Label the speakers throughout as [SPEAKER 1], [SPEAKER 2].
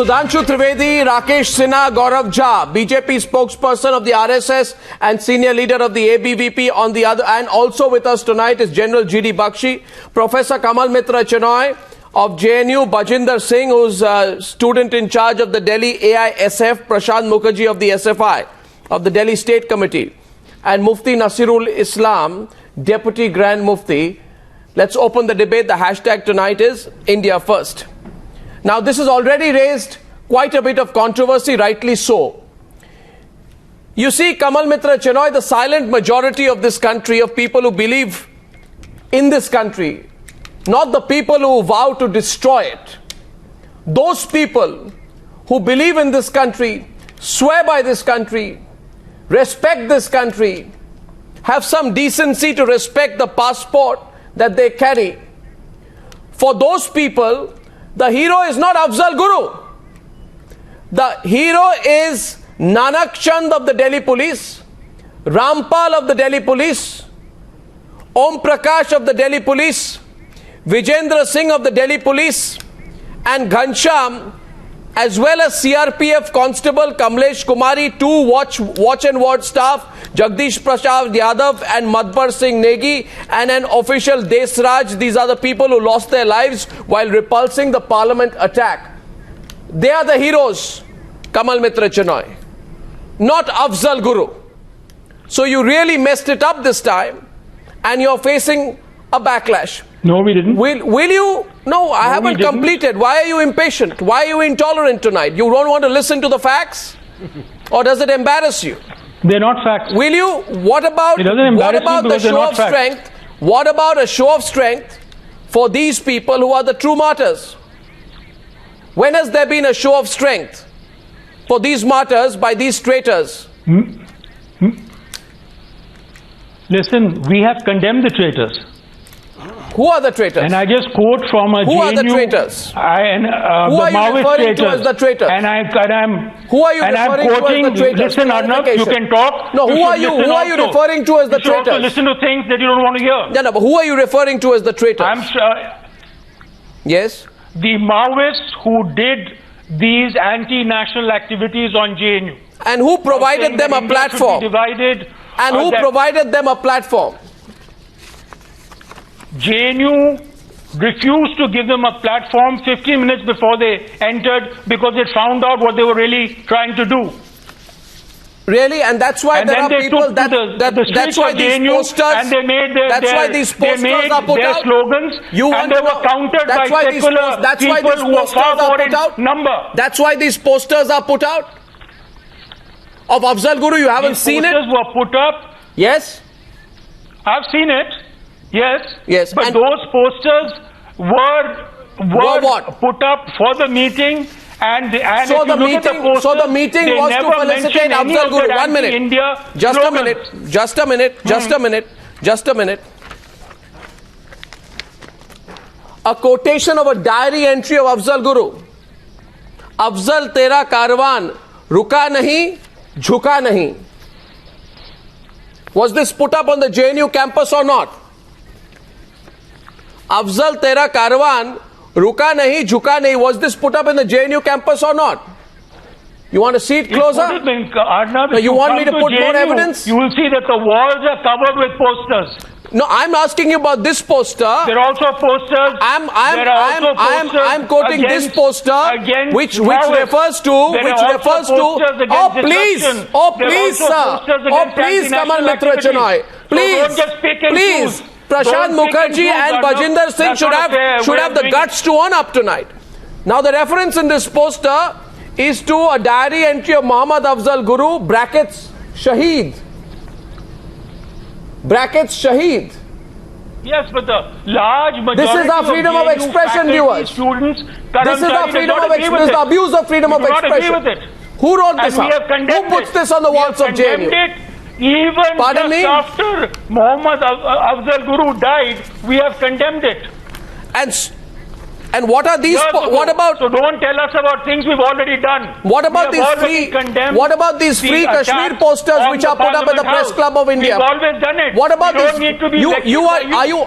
[SPEAKER 1] Sudhanshu Trivedi, Rakesh Sinha, Gaurav Jha, BJP spokesperson of the RSS and senior leader of the ABVP on the other, and also with us tonight is General G.D. Bakshi, Professor Kamal Mitra Chenoy of JNU, Bajinder Singh, who's a student in charge of the Delhi AISF, Prashant Mukherjee of the SFI, of the Delhi State Committee, and Mufti Nasirul Islam, Deputy Grand Mufti. Let's open the debate. The hashtag tonight is India First. Now, this has already raised quite a bit of controversy, rightly so. You see, Kamal Mitra Chenoy, the silent majority of this country, of people who believe in this country, not the people who vow to destroy it. Those people who believe in this country, swear by this country, respect this country, have some decency to respect the passport that they carry. For those people, the hero is not Afzal Guru. The hero is Nanak Chand of the Delhi Police, Rampal of the Delhi Police, Om Prakash of the Delhi Police, Vijendra Singh of the Delhi Police, and Ghansham, as well as CRPF Constable Kamlesh Kumari, two watch and ward staff, Jagdish Prasad Yadav and Madhbar Singh Negi, and an official Desraj. These are the people who lost their lives while repulsing the parliament attack. They are the heroes, Kamal Mitra Chenoy, not Afzal Guru. So you really messed it up this time, and you're facing a backlash.
[SPEAKER 2] No, we didn't.
[SPEAKER 1] Will you? No, I haven't completed. Why are you impatient? Why are you intolerant tonight? You don't want to listen to the facts? Or does it embarrass you?
[SPEAKER 2] They're not facts.
[SPEAKER 1] Will you? What about the show of strength? What about a show of strength for these people who are the true martyrs? When has there been a show of strength for these martyrs by these traitors?
[SPEAKER 2] Listen, we have condemned the traitors.
[SPEAKER 1] Who are the traitors?
[SPEAKER 2] And I just quote from a
[SPEAKER 1] Who are the traitors?
[SPEAKER 2] Who are
[SPEAKER 1] you referring to as the traitors?
[SPEAKER 2] Who are you referring to as the traitors? Listen, Arnab, you can talk.
[SPEAKER 1] No, who are you referring to as the traitors?
[SPEAKER 2] You also listen to things that you don't want to hear.
[SPEAKER 1] No, but who are you referring to as the traitors?
[SPEAKER 2] I'm sure.
[SPEAKER 1] Yes?
[SPEAKER 2] The Maoists who did these anti-national activities on JNU.
[SPEAKER 1] And who provided them a platform? And who provided them a platform?
[SPEAKER 2] JNU refused to give them a platform 15 minutes before they entered because it found out what they were really trying to do.
[SPEAKER 1] Really? And that's why there are people that's why these posters are put out.
[SPEAKER 2] Slogans, and they were countered by secular people who were far more in number.
[SPEAKER 1] That's why these posters are put out. Of Afzal Guru, you haven't seen it?
[SPEAKER 2] These posters were put up.
[SPEAKER 1] Yes?
[SPEAKER 2] I've seen it. Yes.
[SPEAKER 1] Yes.
[SPEAKER 2] But those posters were put up for the meeting,
[SPEAKER 1] so the meeting was to felicitate Afzal Guru. 1 minute. Just a minute. A quotation of a diary entry of Afzal Guru. Afzal tera karwan ruka nahi, jhuka nahi. Was this put up on the JNU campus or not? Afzal tera karwan ruka nahi, jhuka nahi. Was this put up in the JNU campus or not? You want to see it closer? You want me to put more evidence?
[SPEAKER 2] You will see that the walls are covered with posters.
[SPEAKER 1] No, I'm asking you about this poster.
[SPEAKER 2] There are also posters.
[SPEAKER 1] I'm quoting this poster, which refers to. Oh please, Kamal Mitra Chenoy. Please. Prashant Mukherjee and Bajinder Singh should have the guts to own up tonight. Now the reference in this poster is to a diary entry of Muhammad Afzal Guru, brackets Shaheed.
[SPEAKER 2] Yes, but the large majority
[SPEAKER 1] this is our freedom of expression, viewers. This is our freedom of expression. This is the abuse of freedom of expression. Who wrote this up? Who puts this on the walls of JNU?
[SPEAKER 2] Even after Muhammad Afzal Guru died, we have condemned it.
[SPEAKER 1] And what are these? What about?
[SPEAKER 2] So don't tell us about things we've already done.
[SPEAKER 1] What about these free? What about these free Kashmir posters which are put up at the Press Club of India?
[SPEAKER 2] We've always done it.
[SPEAKER 1] What about this?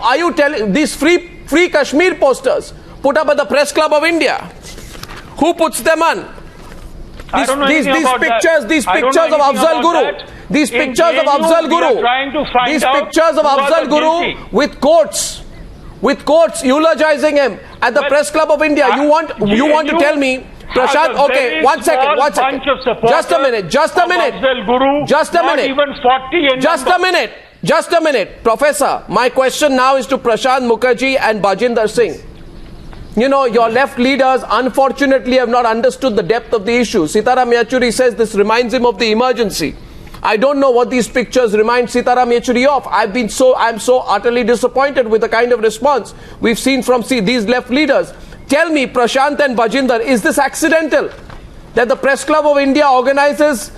[SPEAKER 1] Are you telling these free Kashmir posters put up at the Press Club of India? Who puts them on?
[SPEAKER 2] I don't know anything about that.
[SPEAKER 1] These
[SPEAKER 2] I don't
[SPEAKER 1] pictures
[SPEAKER 2] know
[SPEAKER 1] of
[SPEAKER 2] anything
[SPEAKER 1] Afzal
[SPEAKER 2] about
[SPEAKER 1] Guru.
[SPEAKER 2] that.
[SPEAKER 1] These
[SPEAKER 2] In
[SPEAKER 1] pictures of
[SPEAKER 2] JNU,
[SPEAKER 1] Afzal
[SPEAKER 2] we are
[SPEAKER 1] Guru.
[SPEAKER 2] trying to find
[SPEAKER 1] These
[SPEAKER 2] out
[SPEAKER 1] pictures of
[SPEAKER 2] who are
[SPEAKER 1] Afzal
[SPEAKER 2] the
[SPEAKER 1] Guru
[SPEAKER 2] guilty.
[SPEAKER 1] with quotes eulogizing him at the
[SPEAKER 2] Well,
[SPEAKER 1] Press Club of India. You want to tell me, Prashant? Okay, one second. Just a minute. Just a minute. Just a minute.
[SPEAKER 2] Not even 40 in
[SPEAKER 1] Just
[SPEAKER 2] number.
[SPEAKER 1] a minute. Just a minute. Professor, my question now is to Prashant Mukherjee and Bajinder Singh. You know, your left leaders unfortunately have not understood the depth of the issue. Sitaram Yechuri says this reminds him of the emergency. I don't know what these pictures remind Sitaram Yechuri of. I'm so utterly disappointed with the kind of response we've seen from these left leaders. Tell me, Prashant and Bajinder, is this accidental? That the Press Club of India organizes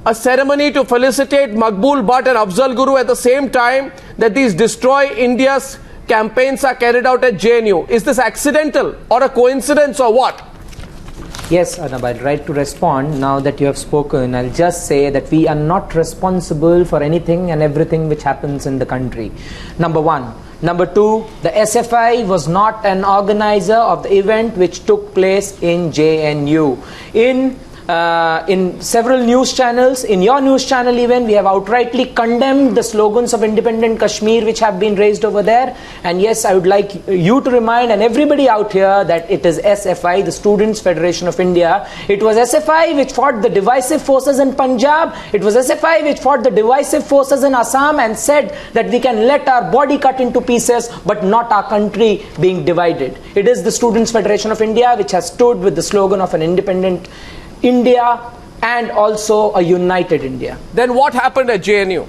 [SPEAKER 1] a ceremony to felicitate Maqbool Bhatt and Afzal Guru at the same time that these Destroy India's campaigns are carried out at JNU. Is this accidental or a coincidence or what?
[SPEAKER 3] Yes, Arnab, I'd like to respond. Now that you have spoken, I'll just say that we are not responsible for anything and everything which happens in the country. Number one. Number two, the SFI was not an organizer of the event which took place in JNU. In several news channels, in your news channel even, we have outrightly condemned the slogans of independent Kashmir which have been raised over there. And yes, I would like you to remind and everybody out here that it is SFI, the Students' Federation of India. It was SFI which fought the divisive forces in Punjab. It was SFI which fought the divisive forces in Assam and said that we can let our body cut into pieces but not our country being divided. It is the Students' Federation of India which has stood with the slogan of an independent India and also a united India.
[SPEAKER 1] Then what happened at JNU?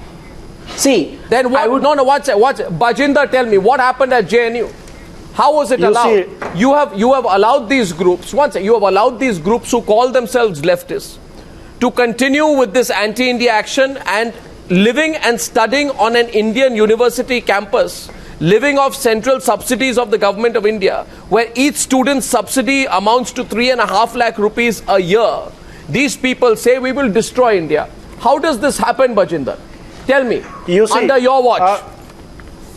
[SPEAKER 3] See,
[SPEAKER 1] then what? Bajinder, tell me what happened at JNU. How was it allowed? You have allowed these groups. You have allowed these groups who call themselves leftists to continue with this anti-India action and living and studying on an Indian university campus, living off central subsidies of the government of India, where each student's subsidy amounts to 3.5 lakh rupees a year. These people say we will destroy India. How does this happen, Bajinder? Tell me, under your watch.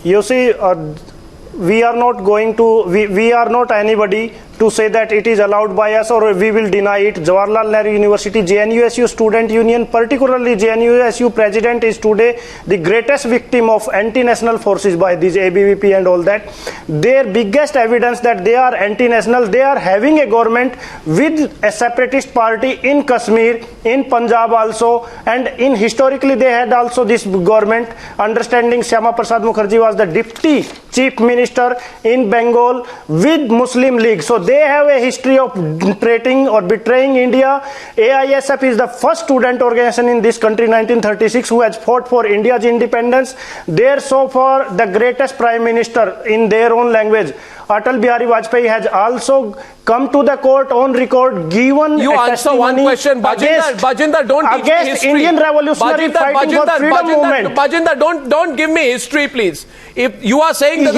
[SPEAKER 4] We are not going to, we are not anybody to say that it is allowed by us or we will deny it. Jawaharlal Nehru University, JNUSU Student Union, particularly JNUSU President is today the greatest victim of anti-national forces by these ABVP and all that. Their biggest evidence that they are anti-national, they are having a government with a separatist party in Kashmir, in Punjab also, and in historically they had also this government. Understanding Syama Prasad Mukherjee was the deputy chief minister in Bengal with Muslim League. So they have a history of betraying India. AISF is the first student organization in this country, 1936, who has fought for India's independence. They are so far the greatest prime minister in their own language. Atal Bihari Vajpayee has also come to the court on record, given
[SPEAKER 1] you answer one question, Bajinder, don't teach me history.
[SPEAKER 4] Indian revolutionary fighting for freedom movement.
[SPEAKER 1] Bajinder, don't give me history, please. If you are saying that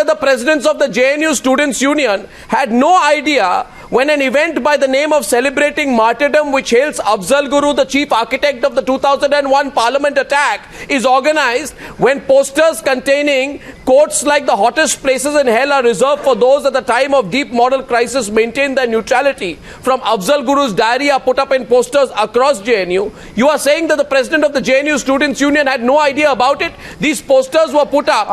[SPEAKER 1] the presidents of the JNU Students Union had no idea when an event by the name of celebrating martyrdom, which hails Afzal Guru, the chief architect of the 2001 parliament attack, is organized, when posters containing quotes like the hottest places in hell are reserved for those at the time of deep moral crisis maintain their neutrality, from Afzal Guru's diary are put up in posters across JNU. You are saying that the president of the JNU Students Union had no idea about it? These posters were put up.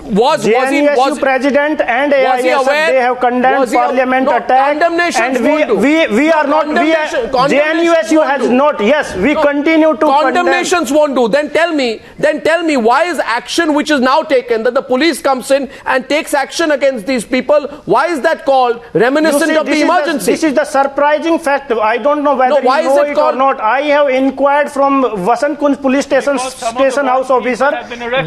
[SPEAKER 1] Was
[SPEAKER 4] JNUSU president and AISF, they have condemned parliament attack, and we are not, JNUSU has not, yes, we continue to
[SPEAKER 1] condemnations won't do. Then tell me why is action which is now taken, that the police comes in and takes action against these people, why is that called reminiscent of the emergency?
[SPEAKER 4] This is the surprising fact. I don't know whether you know it or not. I have inquired from Vasant Kunj police station house officer.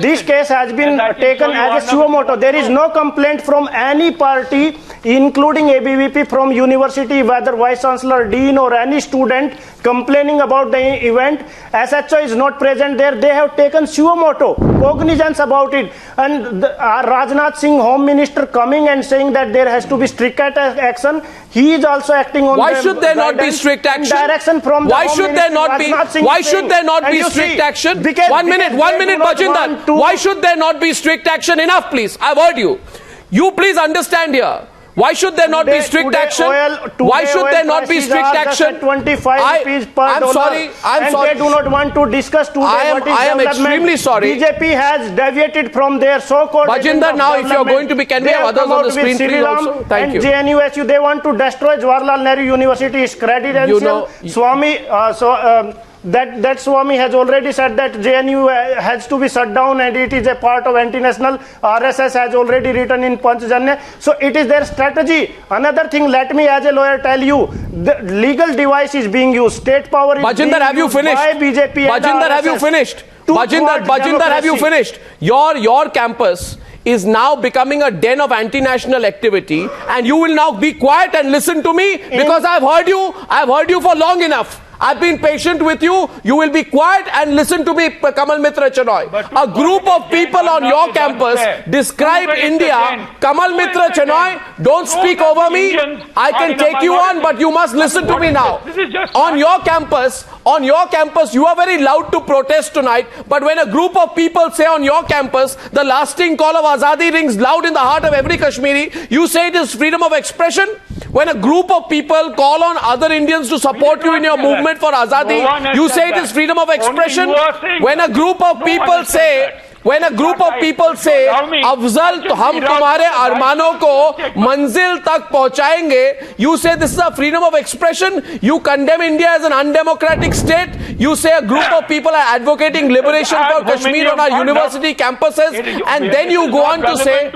[SPEAKER 4] This case has been taken as a suo moto. There is no complaint from any party, including ABVP, from university, whether vice chancellor, dean or any student complaining about the event. SHO is not present there. They have taken suo moto, cognizance about it. And Rajnath Singh, Home Minister, coming and saying that there has to be strict action. He is also acting on.
[SPEAKER 1] Why should there not be strict action?
[SPEAKER 4] Direction from the
[SPEAKER 1] why should there not be strict action? One minute, Bajinder. Why should there not be strict action? Enough, please. I've heard you. You please understand here. Why should there not be strict action? Why should there not be strict action?
[SPEAKER 4] 25 rupees per
[SPEAKER 1] I'm
[SPEAKER 4] dollar.
[SPEAKER 1] sorry. I'm sorry.
[SPEAKER 4] They do not want to discuss today what is
[SPEAKER 1] I am
[SPEAKER 4] development.
[SPEAKER 1] extremely sorry.
[SPEAKER 4] BJP has deviated from their so-called.
[SPEAKER 1] Bajinder, now if you are going to be, can we have others on the screen, please also? Thank you.
[SPEAKER 4] And JNUSU, they want to destroy Jawaharlal Nehru University's credential.
[SPEAKER 1] You know,
[SPEAKER 4] Swami, that Swami has already said that JNU has to be shut down and it is a part of anti-national. RSS has already written in Panchjanya. So it is their strategy. Another thing, let me as a lawyer tell you, the legal device is being used. State power is
[SPEAKER 1] Bajinder,
[SPEAKER 4] being
[SPEAKER 1] have you
[SPEAKER 4] used
[SPEAKER 1] finished?
[SPEAKER 4] by BJP and
[SPEAKER 1] Bajinder,
[SPEAKER 4] RSS
[SPEAKER 1] have you finished?
[SPEAKER 4] to
[SPEAKER 1] Bajinder,
[SPEAKER 4] thwart
[SPEAKER 1] have you
[SPEAKER 4] democracy.
[SPEAKER 1] finished? Your campus is now becoming a den of anti-national activity, and you will now be quiet and listen to me because I've heard you for long enough. I've been patient with you. You will be quiet and listen to me, Kamal Mitra Chenoy. A group of people on your campus describe India. Kamal Mitra Chenoy, don't speak over me. I can take you on, but you must listen to me now. On your campus, you are very loud to protest tonight, but when a group of people say on your campus, the lasting call of Azadi rings loud in the heart of every Kashmiri, you say it is freedom of expression? When a group of people call on other Indians to support you in your movement for Azadi, you say it is freedom of expression? When a group of people say, Afzal तो हम तुम्हारे अरमानों को मंजिल तक पहुंचाएंगे, you say this is a freedom of expression? You condemn India as an undemocratic state? You say a group of people are advocating liberation for Kashmir on our university campuses, and then you go on to say,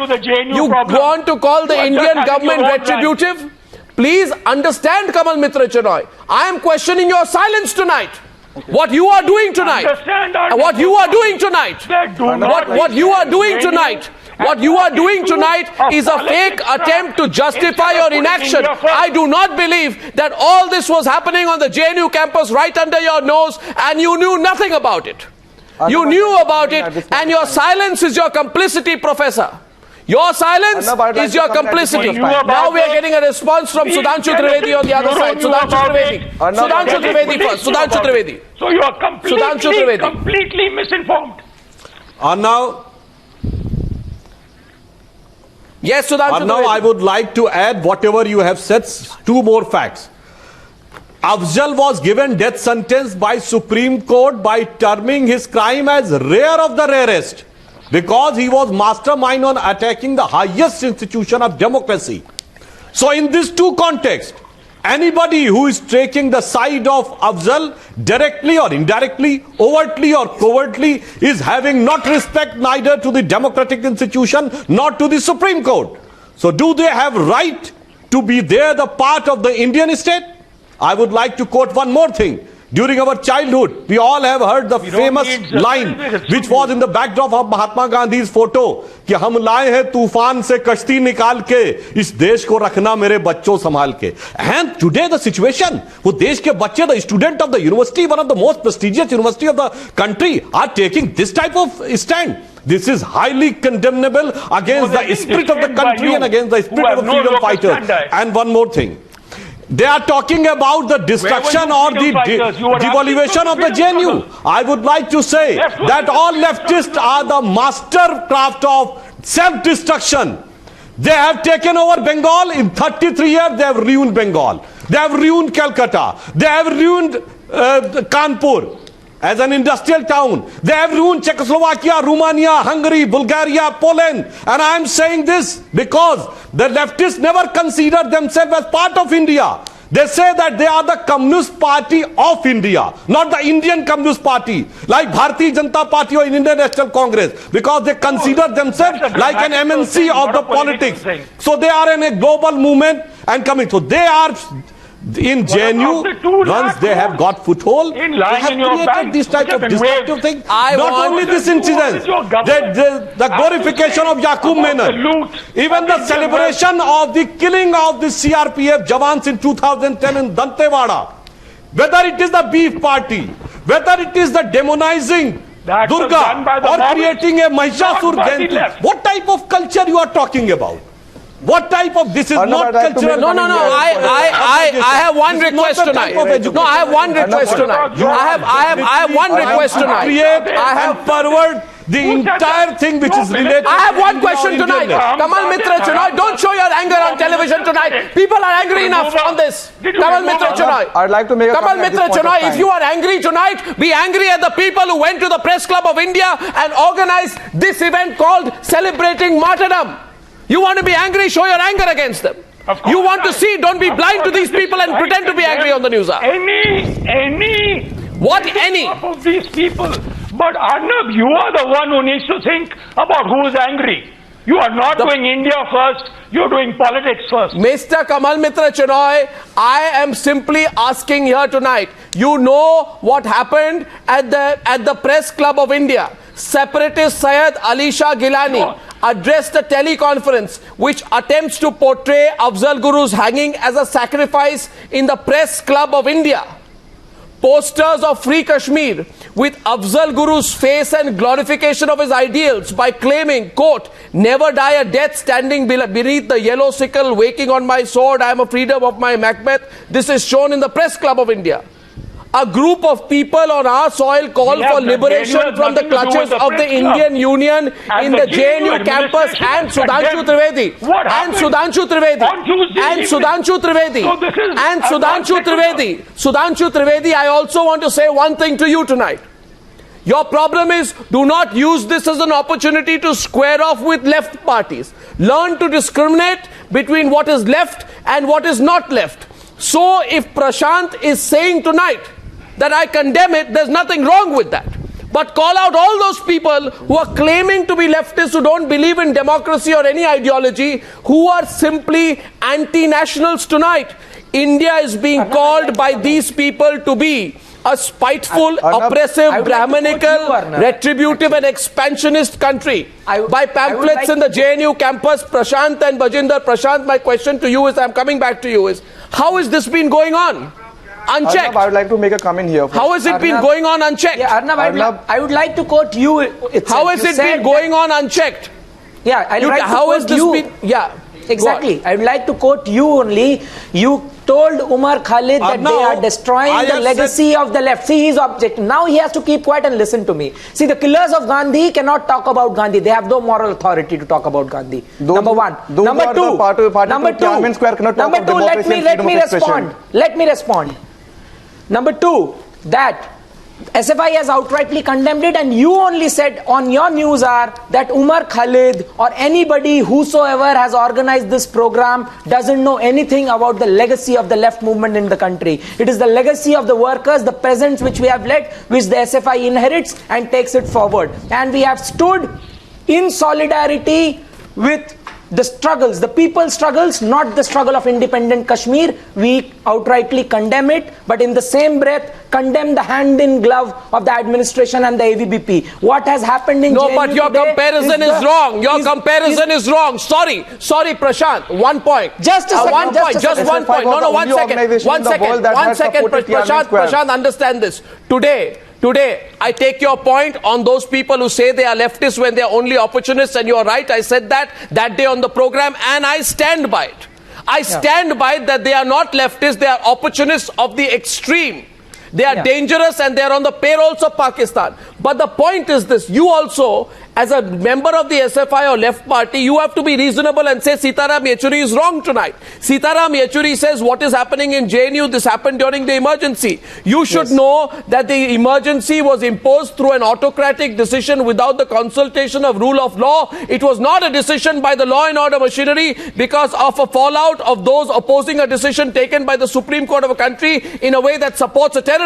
[SPEAKER 1] you go on to call the Indian government retributive? Please understand, Kamal Mitra Chenoy, I am questioning your silence tonight. What you are doing tonight, what you are doing tonight, what you are doing tonight, what you are doing tonight is a fake attempt to justify your inaction. I do not believe that all this was happening on the JNU campus right under your nose and you knew nothing about it. You knew about it, and your silence is your complicity, Professor. Your silence is your complicity. Now we are getting a response from Sudhanshu Trivedi on the other side. Sudhanshu Trivedi first. Sudhanshu Trivedi.
[SPEAKER 2] So you are completely misinformed.
[SPEAKER 5] Now,
[SPEAKER 1] yes, Sudhanshu
[SPEAKER 5] now
[SPEAKER 1] Trivedi.
[SPEAKER 5] I would like to add whatever you have said, two more facts. Afzal was given death sentence by Supreme Court by terming his crime as rare of the rarest, because he was mastermind on attacking the highest institution of democracy. So in these two contexts, anybody who is taking the side of Afzal directly or indirectly, overtly or covertly, is having not respect neither to the democratic institution nor to the Supreme Court. So do they have right to be there, the part of the Indian state? I would like to quote one more thing. During our childhood, we all have heard the famous line which was in the backdrop of Mahatma Gandhi's photo कि हम लाए हैं तूफान से कश्ती निकाल के, इस देश को रखना मेरे बच्चों संभाल के. And today the situation, वो देश के बच्चे, the student of the university, one of the most prestigious university of the country, are taking this type of stand. This is highly condemnable against the spirit of the country and against the spirit of the freedom fighters. And one more thing. They are talking about the destruction or the devaluation of the JNU. I would like to say that all leftists are the master craft of self-destruction. They have taken over Bengal. In 33 years, they have ruined Bengal. They have ruined Calcutta. They have ruined Kanpur as an industrial town. They have ruined Czechoslovakia, Romania, Hungary, Bulgaria, Poland. And I am saying this because the leftists never consider themselves as part of India. They say that they are the Communist Party of India, not the Indian Communist Party, like Bharatiya Janata Party or Indian National Congress, because they consider themselves like an MNC of the politics. So they are in a global movement and coming. So they are in JNU, once they have got foothold, they have created this type of destructive thing. Not only this incident, the glorification of Yaqub Menon, even the celebration of the killing of the CRPF Jawans in 2010 in Dantewada, whether it is the beef party, whether it is the demonizing Durga or creating a Mahishasur Jayanti, what type of culture you are talking about? What type of, this is not cultural.
[SPEAKER 1] No. I have one request tonight. No, I have one request tonight. I have one request tonight.
[SPEAKER 5] Create and pervert the
[SPEAKER 2] Who said
[SPEAKER 5] entire
[SPEAKER 2] that?
[SPEAKER 5] thing which
[SPEAKER 2] No,
[SPEAKER 5] is related
[SPEAKER 1] I have
[SPEAKER 5] to
[SPEAKER 1] one
[SPEAKER 5] India
[SPEAKER 1] question
[SPEAKER 5] or
[SPEAKER 1] tonight.
[SPEAKER 5] Indianness.
[SPEAKER 1] Kamal Mitra Chenoy, don't show your anger on television tonight. People are angry enough on this. Kamal Mitra Chenoy.
[SPEAKER 6] I'd like to make a
[SPEAKER 1] Kamal
[SPEAKER 6] comment at
[SPEAKER 1] Mitra
[SPEAKER 6] this point of
[SPEAKER 1] Chenoy,
[SPEAKER 6] time.
[SPEAKER 1] if you are angry tonight, be angry at the people who went to the Press Club of India and organized this event called Celebrating Martyrdom. You want to be angry, show your anger against them.
[SPEAKER 2] Of course
[SPEAKER 1] You want to
[SPEAKER 2] I-
[SPEAKER 1] see, don't be
[SPEAKER 2] of
[SPEAKER 1] blind to
[SPEAKER 2] course
[SPEAKER 1] these
[SPEAKER 2] I
[SPEAKER 1] people and
[SPEAKER 2] dislike
[SPEAKER 1] pretend to be
[SPEAKER 2] them.
[SPEAKER 1] angry on the news hour.
[SPEAKER 2] Any
[SPEAKER 1] What any?
[SPEAKER 2] of these people. But Arnab, you are the one who needs to think about who is angry. You are not doing India first, you're doing politics first.
[SPEAKER 1] Mr. Kamal Mitra Chenoy, I am simply asking here tonight. You know what happened at the Press Club of India. Separatist Syed Ali Shah Gilani addressed a teleconference which attempts to portray Afzal Guru's hanging as a sacrifice in the Press Club of India. Posters of Free Kashmir with Afzal Guru's face and glorification of his ideals by claiming, quote, never die a death standing beneath the yellow sickle, waking on my sword, I am a freedom of my Macbeth. This is shown in the Press Club of India. A group of people on our soil call
[SPEAKER 2] Yeah,
[SPEAKER 1] for
[SPEAKER 2] but
[SPEAKER 1] liberation
[SPEAKER 2] JNU has
[SPEAKER 1] from the
[SPEAKER 2] nothing to do with
[SPEAKER 1] clutches
[SPEAKER 2] the
[SPEAKER 1] of the
[SPEAKER 2] Press Club.
[SPEAKER 1] Indian Union
[SPEAKER 2] And
[SPEAKER 1] in
[SPEAKER 2] the
[SPEAKER 1] the
[SPEAKER 2] JNU
[SPEAKER 1] JNU campus
[SPEAKER 2] administration
[SPEAKER 1] and
[SPEAKER 2] has
[SPEAKER 1] Sudhanshu
[SPEAKER 2] condemned
[SPEAKER 1] Trivedi.
[SPEAKER 2] what
[SPEAKER 1] And
[SPEAKER 2] happened
[SPEAKER 1] Sudhanshu Trivedi.
[SPEAKER 2] on Tuesday
[SPEAKER 1] And
[SPEAKER 2] evening.
[SPEAKER 1] Sudhanshu Trivedi.
[SPEAKER 2] So this is-
[SPEAKER 1] And
[SPEAKER 2] I'm
[SPEAKER 1] Sudhanshu
[SPEAKER 2] not
[SPEAKER 1] Trivedi. Sudhanshu Trivedi, I also want to say one thing to you tonight. Your problem is, do not use this as an opportunity to square off with left parties. Learn to discriminate between what is left and what is not left. So if Prashant is saying tonight that I condemn it, there's nothing wrong with that. But call out all those people who are claiming to be leftists, who don't believe in democracy or any ideology, who are simply anti-nationals tonight. India is being called by these people to be a spiteful,
[SPEAKER 6] Arnab,
[SPEAKER 1] oppressive,
[SPEAKER 3] I would like to quote
[SPEAKER 1] Brahmanical,
[SPEAKER 3] you, Arnab,
[SPEAKER 1] retributive and expansionist country.
[SPEAKER 3] I would-
[SPEAKER 1] By
[SPEAKER 3] I would
[SPEAKER 1] pamphlets
[SPEAKER 3] like
[SPEAKER 1] in the JNU campus, Prashant and Bajinder. Prashant, my question to you is, I'm coming back to you, is how has this been going on? Unchecked.
[SPEAKER 6] Arnab, I would like to make a comment here.
[SPEAKER 1] How has it been
[SPEAKER 3] Arnab-
[SPEAKER 1] going on unchecked?
[SPEAKER 3] Yeah, Arnab, I would like to quote you itself.
[SPEAKER 1] How has
[SPEAKER 3] You
[SPEAKER 1] it
[SPEAKER 3] said
[SPEAKER 1] been going on unchecked?
[SPEAKER 3] Yeah, I'll write to
[SPEAKER 1] How has
[SPEAKER 3] quote
[SPEAKER 1] this
[SPEAKER 3] you.
[SPEAKER 1] been? Yeah.
[SPEAKER 3] Exactly. I would like to quote you only. You told Umar Khalid that
[SPEAKER 5] Arnab,
[SPEAKER 3] they are destroying
[SPEAKER 5] I
[SPEAKER 3] the
[SPEAKER 5] have
[SPEAKER 3] legacy of the left. See, he's objecting. Now he has to keep quiet and listen to me. See, the killers of Gandhi cannot talk about Gandhi. They have no moral authority to talk about Gandhi.
[SPEAKER 6] Those-
[SPEAKER 3] Number one.
[SPEAKER 6] those
[SPEAKER 3] Number
[SPEAKER 6] who are
[SPEAKER 3] two.
[SPEAKER 6] the party
[SPEAKER 3] Number
[SPEAKER 6] to
[SPEAKER 3] two.
[SPEAKER 6] Tiananmen Square cannot talk
[SPEAKER 3] Number
[SPEAKER 6] of
[SPEAKER 3] two. Let
[SPEAKER 6] democracy
[SPEAKER 3] me
[SPEAKER 6] and
[SPEAKER 3] let
[SPEAKER 6] freedom
[SPEAKER 3] me
[SPEAKER 6] of expression.
[SPEAKER 3] respond. Let me respond. Number two, that SFI has outrightly condemned it, and you only said on your news hour that Umar Khalid or anybody whosoever has organized this program doesn't know anything about the legacy of the left movement in the country. It is the legacy of the workers, the peasants which we have led, which the SFI inherits and takes it forward. And we have stood in solidarity with the struggles, the people's struggles, not the struggle of independent Kashmir. We outrightly condemn it, but in the same breath, condemn the hand in glove of the administration and the AVBP. What has happened in
[SPEAKER 1] No,
[SPEAKER 3] JNU
[SPEAKER 1] but your
[SPEAKER 3] today
[SPEAKER 1] comparison is wrong. Your comparison is wrong. Sorry, Prashant. 1 point.
[SPEAKER 3] Just a second,
[SPEAKER 1] One
[SPEAKER 3] just
[SPEAKER 1] point.
[SPEAKER 3] a
[SPEAKER 1] Just
[SPEAKER 3] second.
[SPEAKER 1] 1 point. No, no. 1
[SPEAKER 6] Only
[SPEAKER 1] second.
[SPEAKER 6] organization
[SPEAKER 1] 1
[SPEAKER 6] in the
[SPEAKER 1] second.
[SPEAKER 6] world that
[SPEAKER 1] 1
[SPEAKER 6] has
[SPEAKER 1] second.
[SPEAKER 6] supported Tiananmen Square.
[SPEAKER 1] Prashant, understand this. Today, I take your point on those people who say they are leftists when they are only opportunists, and you are right. I said that day on the program, and I stand by it. I stand by it that they are not leftists, they are opportunists of the extreme. They are dangerous and they are on the payrolls of Pakistan. But the point is this, you also, as a member of the SFI or left party, you have to be reasonable and say Sitaram Yechuri is wrong tonight. Sitaram Yechuri says what is happening in JNU, this happened during the emergency. You should know that the emergency was imposed through an autocratic decision without the consultation of rule of law. It was not a decision by the law and order machinery because of a fallout of those opposing a decision taken by the Supreme Court of a country in a way that supports a terrorist.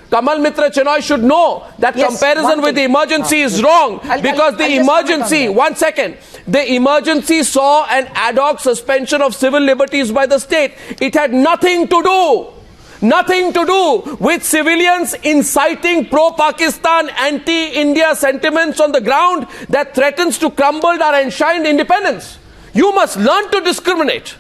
[SPEAKER 1] Kamal Mitra Chenoy should know that
[SPEAKER 3] Yes,
[SPEAKER 1] comparison
[SPEAKER 3] one
[SPEAKER 1] with the
[SPEAKER 3] thing.
[SPEAKER 1] emergency is wrong because the
[SPEAKER 3] I'll just comment on
[SPEAKER 1] emergency,
[SPEAKER 3] that.
[SPEAKER 1] 1 second, the emergency saw an ad hoc suspension of civil liberties by the state. It had nothing to do with civilians inciting pro-Pakistan, anti-India sentiments on the ground that threatens to crumble our enshrined independence. You must learn to discriminate.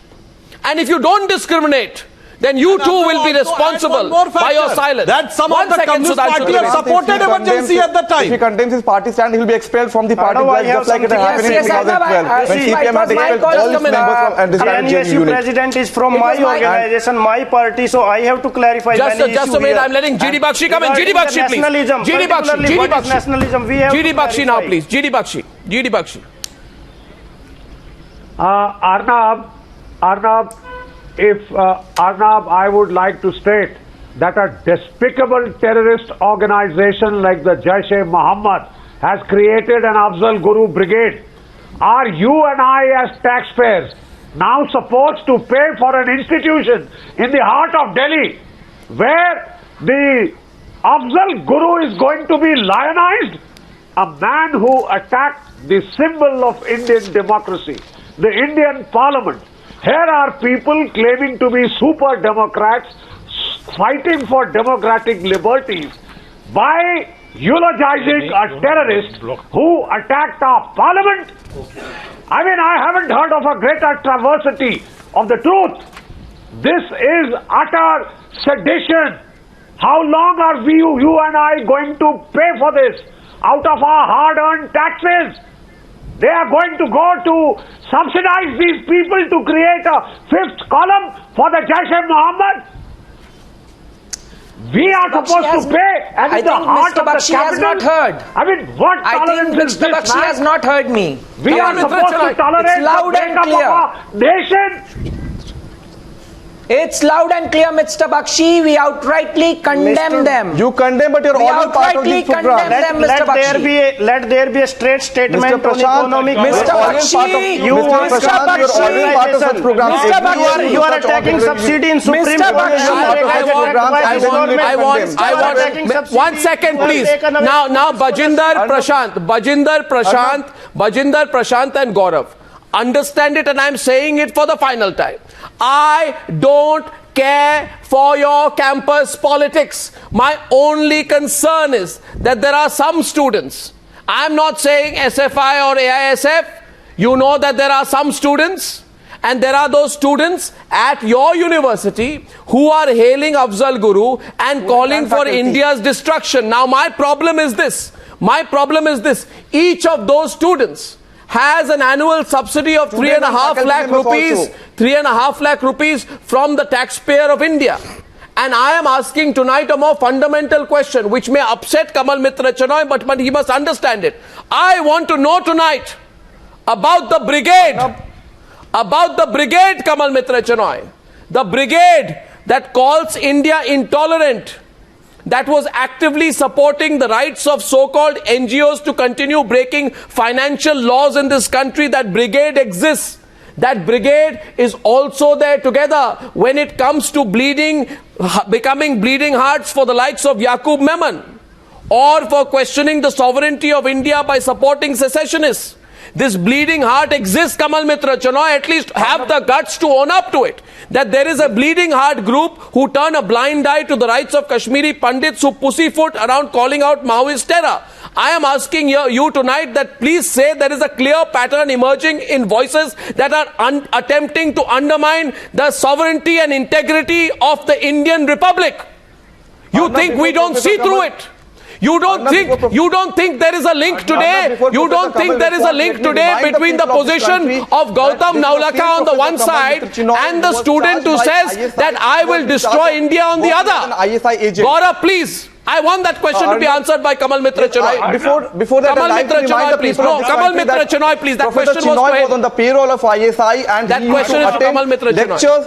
[SPEAKER 1] And if you don't discriminate, then you too will be
[SPEAKER 5] Also add
[SPEAKER 1] responsible
[SPEAKER 5] one more
[SPEAKER 1] by your
[SPEAKER 5] factor,
[SPEAKER 1] silence.
[SPEAKER 5] that some
[SPEAKER 1] One
[SPEAKER 5] of the
[SPEAKER 1] second,
[SPEAKER 5] Communist
[SPEAKER 1] Sudhanshu
[SPEAKER 5] Party have
[SPEAKER 1] Trivedi.
[SPEAKER 5] supported emergency at the
[SPEAKER 6] If he
[SPEAKER 5] time.
[SPEAKER 6] condemns his party stand, he will be expelled from the party,
[SPEAKER 4] Arnav, I have
[SPEAKER 6] just like it
[SPEAKER 4] something-
[SPEAKER 6] happened
[SPEAKER 3] Yes,
[SPEAKER 6] in
[SPEAKER 3] yes, Arnav,
[SPEAKER 6] 2012 when
[SPEAKER 3] see,
[SPEAKER 6] CPM
[SPEAKER 3] it
[SPEAKER 6] had
[SPEAKER 3] was my
[SPEAKER 6] expelled
[SPEAKER 3] call.
[SPEAKER 6] all its
[SPEAKER 1] Just a minute.
[SPEAKER 6] members from and disbanded
[SPEAKER 4] JNUSU
[SPEAKER 6] JNU unit.
[SPEAKER 4] president is from
[SPEAKER 3] It
[SPEAKER 4] my
[SPEAKER 3] was my-
[SPEAKER 4] organization, my party, so I have to clarify
[SPEAKER 1] Just
[SPEAKER 4] many
[SPEAKER 1] a
[SPEAKER 4] issue
[SPEAKER 1] minute,
[SPEAKER 4] here.
[SPEAKER 1] I'm letting GD
[SPEAKER 4] And
[SPEAKER 1] Bakshi come in. GD
[SPEAKER 4] regarding
[SPEAKER 1] Bakshi,
[SPEAKER 4] the
[SPEAKER 1] please.
[SPEAKER 4] nationalism,
[SPEAKER 1] GD Bakshi,
[SPEAKER 4] particularly
[SPEAKER 1] GD
[SPEAKER 4] what is
[SPEAKER 1] Bakshi.
[SPEAKER 4] nationalism, we have
[SPEAKER 1] GD
[SPEAKER 4] to
[SPEAKER 1] Bakshi now,
[SPEAKER 4] clarify.
[SPEAKER 1] please. GD Bakshi. GD Bakshi.
[SPEAKER 7] Arnab, I would like to state that a despicable terrorist organization like the Jaish-e-Mohammed has created an Afzal Guru Brigade. Are you and I as taxpayers now supposed to pay for an institution in the heart of Delhi where the Afzal Guru is going to be lionized? A man who attacked the symbol of Indian democracy, the Indian Parliament. Here are people claiming to be super democrats, fighting for democratic liberties by eulogizing a terrorist who attacked our parliament. I mean, I haven't heard of a greater travesty of the truth. This is utter sedition. How long are you and I going to pay for this out of our hard-earned taxes? They are going to go to subsidize these people to create a fifth column for the Jaish-e-Mohammed. We are supposed to pay, and
[SPEAKER 3] I
[SPEAKER 7] in the
[SPEAKER 3] think
[SPEAKER 7] heart
[SPEAKER 3] Mr.
[SPEAKER 7] of the
[SPEAKER 3] Bakshi has
[SPEAKER 7] capital.
[SPEAKER 3] not heard.
[SPEAKER 7] I mean, what
[SPEAKER 3] I
[SPEAKER 7] tolerance
[SPEAKER 3] think
[SPEAKER 7] is
[SPEAKER 3] Mr.
[SPEAKER 7] this,
[SPEAKER 3] Bakshi
[SPEAKER 7] man?
[SPEAKER 3] has not heard me.
[SPEAKER 7] We are
[SPEAKER 1] Mr.
[SPEAKER 7] supposed to
[SPEAKER 1] Chennai,
[SPEAKER 7] tolerate
[SPEAKER 3] it's loud
[SPEAKER 7] the
[SPEAKER 3] and
[SPEAKER 7] breakup
[SPEAKER 3] clear.
[SPEAKER 7] of our nation.
[SPEAKER 3] It's loud and clear, Mr. Bakshi. We outrightly condemn them.
[SPEAKER 6] You condemn, but you're
[SPEAKER 3] We
[SPEAKER 6] already part of
[SPEAKER 3] outrightly
[SPEAKER 6] this program.
[SPEAKER 3] condemn them, Mr. Bakshi.
[SPEAKER 4] Let there be a straight statement
[SPEAKER 6] Mr.
[SPEAKER 4] on
[SPEAKER 6] Prashant,
[SPEAKER 4] economic
[SPEAKER 6] you're
[SPEAKER 3] Mr.
[SPEAKER 6] already part of-
[SPEAKER 3] Bakshi,
[SPEAKER 4] You
[SPEAKER 6] Mr.
[SPEAKER 4] want
[SPEAKER 6] Prashant, you're already part of such programs.
[SPEAKER 3] Mr.
[SPEAKER 6] Every
[SPEAKER 3] Bakshi,
[SPEAKER 6] year
[SPEAKER 4] you are
[SPEAKER 6] such
[SPEAKER 4] attacking
[SPEAKER 6] organizations.
[SPEAKER 4] subsidy in Supreme
[SPEAKER 3] Mr.
[SPEAKER 4] Court.
[SPEAKER 3] Bakshi,
[SPEAKER 4] You are
[SPEAKER 6] I
[SPEAKER 4] attacking
[SPEAKER 6] want-
[SPEAKER 4] programs
[SPEAKER 6] I
[SPEAKER 4] and
[SPEAKER 6] want-
[SPEAKER 4] government
[SPEAKER 6] I want-
[SPEAKER 4] programs. You are attacking subsidy.
[SPEAKER 1] One second,
[SPEAKER 4] You have
[SPEAKER 1] please.
[SPEAKER 4] taken away
[SPEAKER 1] Now,
[SPEAKER 4] funds
[SPEAKER 1] Bajinder Prashant and Gaurav. Understand it, and I'm saying it for the final time. I don't care for your campus politics. My only concern is that there are some students. I'm not saying SFI or AISF. You know that there are some students, and there are those students at your university who are hailing Afzal Guru and calling for
[SPEAKER 6] faculty.
[SPEAKER 1] India's destruction. Now, my problem is this. Each of those students has an annual subsidy of
[SPEAKER 6] Students and
[SPEAKER 1] 3.5
[SPEAKER 6] faculty
[SPEAKER 1] lakh
[SPEAKER 6] members
[SPEAKER 1] rupees,
[SPEAKER 6] also.
[SPEAKER 1] 3.5 lakh rupees from the taxpayer of India. And I am asking tonight a more fundamental question, which may upset Kamal Mitra Chenoy, but he must understand it. I want to know tonight about the brigade, Kamal Mitra Chenoy, the brigade that calls India intolerant, that was actively supporting the rights of so-called NGOs to continue breaking financial laws in this country. That brigade exists. That brigade is also there together when it comes to becoming bleeding hearts for the likes of Yaqub Memon, or for questioning the sovereignty of India by supporting secessionists. This bleeding heart exists, Kamal Mitra Chenoy. At least have the guts to own up to it. That there is a bleeding heart group who turn a blind eye to the rights of Kashmiri Pandits who pussyfoot around calling out Maoist terror. I am asking you tonight that please say there is a clear pattern emerging in voices that are attempting to undermine the sovereignty and integrity of the Indian Republic. You think we don't see through it? You don't think there is a link today? You don't think there is a link today between the position of Gautam Naulaka on the one side and the student who says that I will destroy India on the other? Gaurav, please. I want that question to be answered by Kamal Mitra Chenoy.
[SPEAKER 6] Before that,
[SPEAKER 1] Kamal
[SPEAKER 6] I'd like to
[SPEAKER 1] Mitra
[SPEAKER 6] remind
[SPEAKER 1] Chenoy,
[SPEAKER 6] the
[SPEAKER 1] please.
[SPEAKER 6] people of
[SPEAKER 1] No,
[SPEAKER 6] this
[SPEAKER 1] Kamal
[SPEAKER 6] country
[SPEAKER 1] Mitra
[SPEAKER 6] that
[SPEAKER 1] Chenoy, please. That
[SPEAKER 6] Professor
[SPEAKER 1] question was
[SPEAKER 6] Chenoy
[SPEAKER 1] for him.
[SPEAKER 6] was on the payroll of ISI, and
[SPEAKER 1] That
[SPEAKER 6] he used
[SPEAKER 1] question
[SPEAKER 6] to
[SPEAKER 1] is for Kamal
[SPEAKER 6] attend
[SPEAKER 1] Mitra Chenoy.
[SPEAKER 6] lectures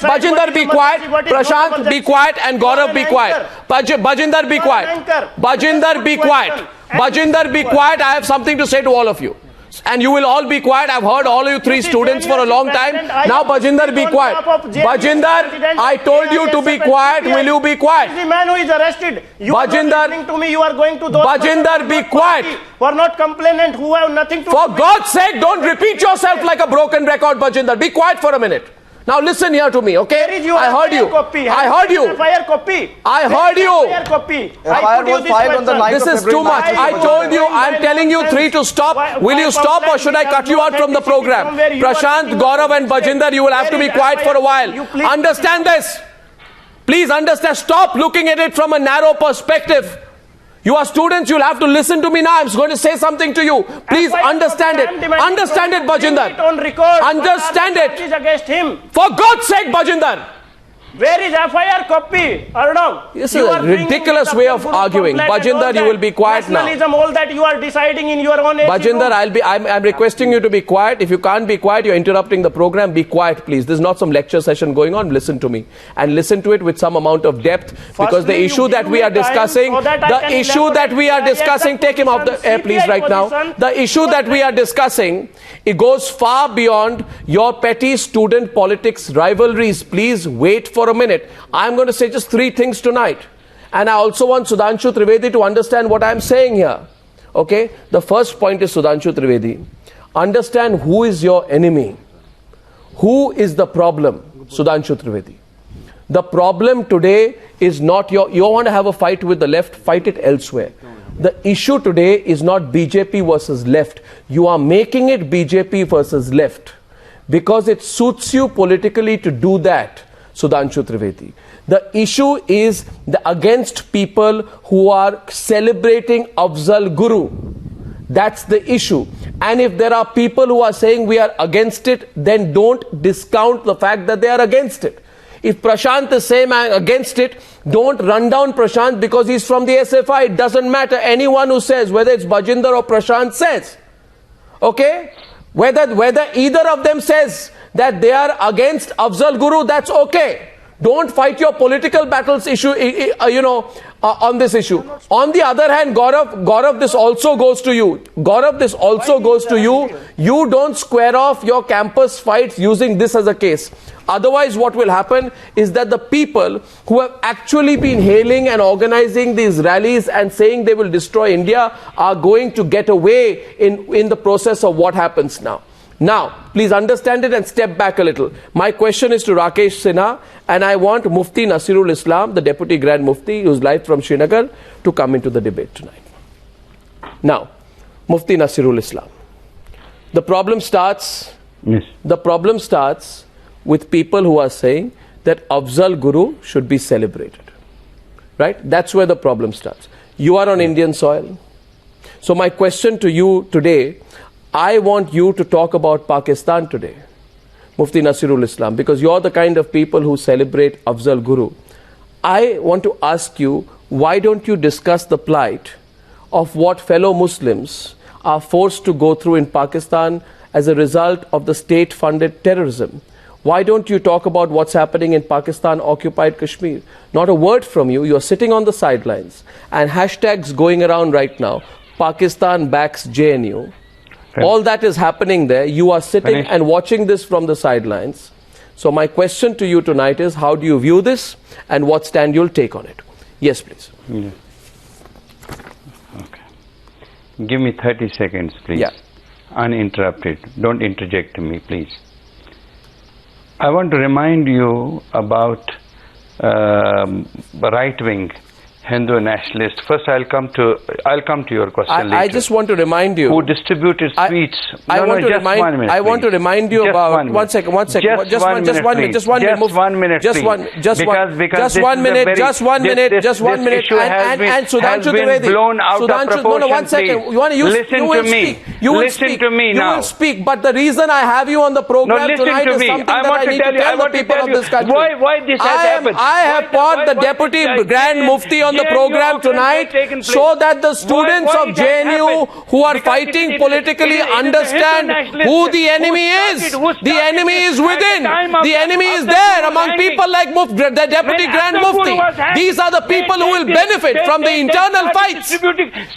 [SPEAKER 1] Bajinder, be quiet. Prashant, be quiet. And Gaurav, be quiet. Bajinder, be quiet. Bajinder, be quiet. Bajinder, be quiet. I have something to say to all of you. And you will all be quiet. I've heard all of you three students for a long time. Now, Bajinder, be quiet. Bajinder, I told you to be quiet. Will you be quiet?
[SPEAKER 4] The man who is arrested. You are not listening to me. You are going to those
[SPEAKER 1] Bajinder, be quiet.
[SPEAKER 4] who are not complainant, who have nothing to
[SPEAKER 1] For
[SPEAKER 4] do with
[SPEAKER 1] God's sake, don't repeat yourself like a broken record, Bajinder. Be quiet for a minute. Now listen here to me, okay?
[SPEAKER 4] Where is your
[SPEAKER 1] I heard
[SPEAKER 4] FIR
[SPEAKER 1] you.
[SPEAKER 4] copy?
[SPEAKER 1] I heard you.
[SPEAKER 4] FIR copy.
[SPEAKER 1] I heard you.
[SPEAKER 4] FIR copy.
[SPEAKER 6] FIR was filed on the 9th
[SPEAKER 1] This
[SPEAKER 6] of
[SPEAKER 1] is
[SPEAKER 6] February
[SPEAKER 1] too much. I
[SPEAKER 6] 1999.
[SPEAKER 1] told you, I'm telling you three to stop. Will you stop or should I cut you out from the program? Prashant, Gaurav and Bajinder, you will have to be quiet for a while. Understand this. Please understand. Stop looking at it from a narrow perspective. You are students, you'll have to listen to me now. I'm going to say something to you. Please understand it. Understand it, Bajinder. Understand it.
[SPEAKER 4] Is against him.
[SPEAKER 1] For God's sake, Bajinder.
[SPEAKER 4] Where is FIR copy? Arnav,
[SPEAKER 1] This is a ridiculous way of arguing. Bajinder, you will be quiet now.
[SPEAKER 4] Nationalism, all that you are deciding in your own
[SPEAKER 1] Bajinder, I'm requesting you to be quiet. If you can't be quiet, you're interrupting the program. Be quiet, please. This is not some lecture session going on. Listen to me. And listen to it with some amount of depth. Because the issue that we are discussing, take him off the air, please, right now. The issue that we are discussing, it goes far beyond your petty student politics rivalries. Please wait for a minute. I'm going to say just three things tonight. And I also want Sudhanshu Trivedi to understand what I'm saying here. Okay? The first point is, Sudhanshu Trivedi, understand who is your enemy. Who is the problem? Sudhanshu Trivedi. The problem today is not you want to have a fight with the left, fight it elsewhere. The issue today is not BJP versus left. You are making it BJP versus left because it suits you politically to do that, Sudhanshu Trivedi. The issue is against people who are celebrating Afzal Guru. That's the issue. And if there are people who are saying we are against it, then don't discount the fact that they are against it. If Prashant is saying I'm against it, don't run down Prashant because he's from the SFI. It doesn't matter. Anyone who says, whether it's Bajinder or Prashant says, okay? Whether either of them says that they are against Afzal Guru, that's okay. Don't fight your political battles on this issue. On the other hand, Gaurav, this also goes to you. Gaurav, this also goes to you. You don't square off your campus fights using this as a case. Otherwise, what will happen is that the people who have actually been hailing and organizing these rallies and saying they will destroy India are going to get away in the process of what happens now. Now, please understand it and step back a little. My question is to Rakesh Sinha, and I want Mufti Nasirul Islam, the Deputy Grand Mufti, who's live from Srinagar, to come into the debate tonight. Now, Mufti Nasirul Islam. The problem starts with people who are saying that Afzal Guru should be celebrated. Right? That's where the problem starts. You are on Indian soil. So my question to you today, I want you to talk about Pakistan today, Mufti Nasirul Islam, because you're the kind of people who celebrate Afzal Guru. I want to ask you, why don't you discuss the plight of what fellow Muslims are forced to go through in Pakistan as a result of the state-funded terrorism? Why don't you talk about what's happening in Pakistan-occupied Kashmir? Not a word from you. You're sitting on the sidelines. And hashtags going around right now, Pakistan backs JNU. All that is happening there. You are sitting and watching this from the sidelines. So my question to you tonight is, how do you view this and what stand you'll take on it? Yes, please.
[SPEAKER 8] Yeah. Okay. Give me 30 seconds, please.
[SPEAKER 1] Yeah.
[SPEAKER 8] Uninterrupted. Don't interject me, please. I want to remind you about right-wing Hindu nationalist. First, I'll come to your question later.
[SPEAKER 1] I just want to remind you
[SPEAKER 8] who distributed sweets.
[SPEAKER 1] I want to remind you about one second. Just one minute. And Sudhanshu Trivedi.
[SPEAKER 8] Blown out of proportion,
[SPEAKER 1] no, one second. You will speak. But the reason I have you on the program tonight is something that I need to tell the people of this country.
[SPEAKER 8] Why this has happened?
[SPEAKER 1] I have brought the Deputy Grand Mufti on the program tonight so that the students of JNU who are fighting politically understand who the enemy is. The enemy is within. The enemy is there among people like the Deputy Grand Mufti. These are the people who will benefit from the internal fights.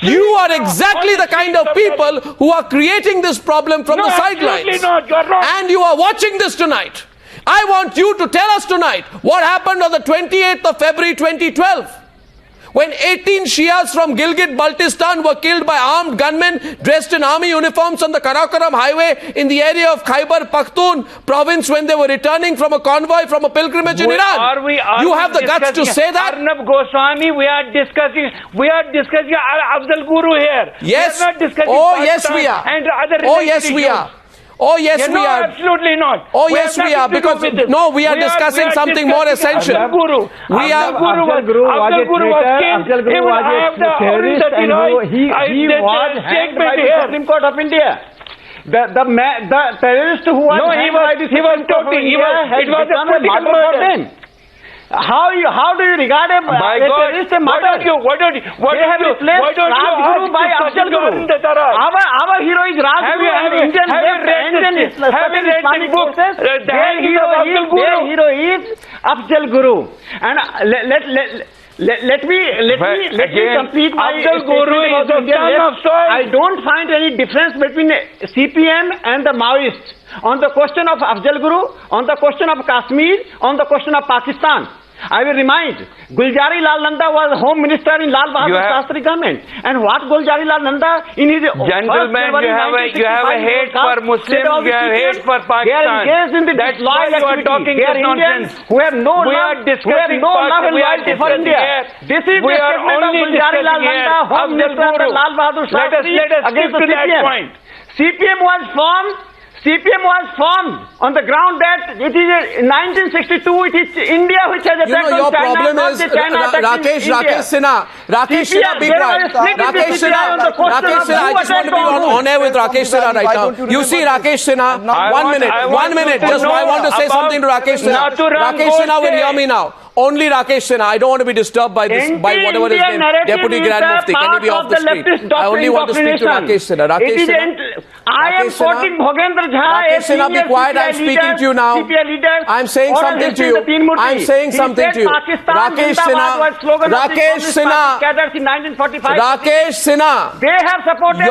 [SPEAKER 1] You are exactly the kind of people who are creating this problem from the sidelines. And you are watching this tonight. I want you to tell us tonight what happened on the 28th of February 2012 when 18 Shias from Gilgit-Baltistan were killed by armed gunmen dressed in army uniforms on the Karakoram highway in the area of Khyber Pakhtun province when they were returning from a convoy from a pilgrimage in Iran. You have the guts to say that?
[SPEAKER 9] Arnab Goswami, we are discussing Afzal Guru here.
[SPEAKER 1] Yes.
[SPEAKER 9] We are not discussing
[SPEAKER 1] Oh, yes,
[SPEAKER 9] Pakistan
[SPEAKER 1] we are.
[SPEAKER 9] And other
[SPEAKER 1] Oh, yes, we
[SPEAKER 9] issues.
[SPEAKER 1] are. Oh, yes, we
[SPEAKER 9] No,
[SPEAKER 1] are.
[SPEAKER 9] absolutely not.
[SPEAKER 1] Oh,
[SPEAKER 9] We
[SPEAKER 1] yes,
[SPEAKER 9] have
[SPEAKER 1] we are.
[SPEAKER 9] nothing to do
[SPEAKER 1] Because,
[SPEAKER 9] with this.
[SPEAKER 1] no, we are discussing something more essential.
[SPEAKER 9] Afzal Guru.
[SPEAKER 1] We are-
[SPEAKER 9] Afzal Guru was killed.
[SPEAKER 7] Afzal Guru was a terrorist and he was hanged by the Supreme Court of India. The terrorist who was hanged by the Supreme Court of India has become a martyr for them. How do you regard a terrorist a martyr?
[SPEAKER 9] Why don't you
[SPEAKER 7] Rajguru by Afzal Guru. Our hero is Rajguru and Indian Islamic forces. Their hero is Afzal Guru. And let me complete my
[SPEAKER 9] Afzal Guru is the son of soil.
[SPEAKER 7] I don't find any difference between CPM and the Maoists on the question of Afzal Guru, on the question of Kashmir, on the question of Pakistan. I will remind, Guljari Lal Nanda was Home Minister in Lal Bahadur Shastri government. And what Guljari Lal Nanda in his
[SPEAKER 9] Gentlemen, you have a hate for Muslims, you have hate for Pakistan.
[SPEAKER 7] They are engaged in the
[SPEAKER 9] That's why you are talking
[SPEAKER 7] they are
[SPEAKER 9] this
[SPEAKER 7] Indians
[SPEAKER 9] nonsense.
[SPEAKER 7] who have no
[SPEAKER 9] We
[SPEAKER 7] love,
[SPEAKER 9] are discussing
[SPEAKER 7] love and
[SPEAKER 9] we are
[SPEAKER 7] loyalty for
[SPEAKER 9] discussing
[SPEAKER 7] India.
[SPEAKER 9] here.
[SPEAKER 7] This is
[SPEAKER 9] We
[SPEAKER 7] the
[SPEAKER 9] are
[SPEAKER 7] statement of
[SPEAKER 9] only
[SPEAKER 7] Guljari Lal
[SPEAKER 9] discussing
[SPEAKER 7] Nanda,
[SPEAKER 9] here.
[SPEAKER 7] Home
[SPEAKER 9] Afzal
[SPEAKER 7] Minister
[SPEAKER 9] Guru.
[SPEAKER 7] under Lal Bahadur Shastri
[SPEAKER 9] Let us
[SPEAKER 7] against
[SPEAKER 9] stick
[SPEAKER 7] the
[SPEAKER 9] to that
[SPEAKER 7] CPM.
[SPEAKER 9] point.
[SPEAKER 7] CPM was formed on the ground that it is in 1962 it is India which has attacked
[SPEAKER 1] your
[SPEAKER 7] on China,
[SPEAKER 1] problem
[SPEAKER 7] not
[SPEAKER 1] is
[SPEAKER 7] the China attacking India.
[SPEAKER 1] Rakesh Sinha, be
[SPEAKER 7] there
[SPEAKER 1] quiet.
[SPEAKER 7] was a split in the
[SPEAKER 1] Rakesh
[SPEAKER 7] CPI on the question
[SPEAKER 1] Sinha,
[SPEAKER 7] of who
[SPEAKER 1] I just want to be
[SPEAKER 7] attacked
[SPEAKER 1] on air with Rakesh Sinha right now. You see, Rakesh Sinha, one minute. Just I want to say something to Rakesh Sinha. Rakesh Sinha will hear me now. Only Rakesh Sinha. I don't want to be disturbed by this, by whatever his name, Deputy Grand Mufti. Can you be off the street? I only want to speak to Rakesh Sinha. Rakesh Sinha.
[SPEAKER 7] I am quoting Bhogendra Jha,
[SPEAKER 1] Rakesh Sinha, be quiet. I'm speaking to you now. I'm saying something to you. I'm saying something to you. Rakesh Sinha. Rakesh Sinha. Rakesh Sinha.
[SPEAKER 7] They have supported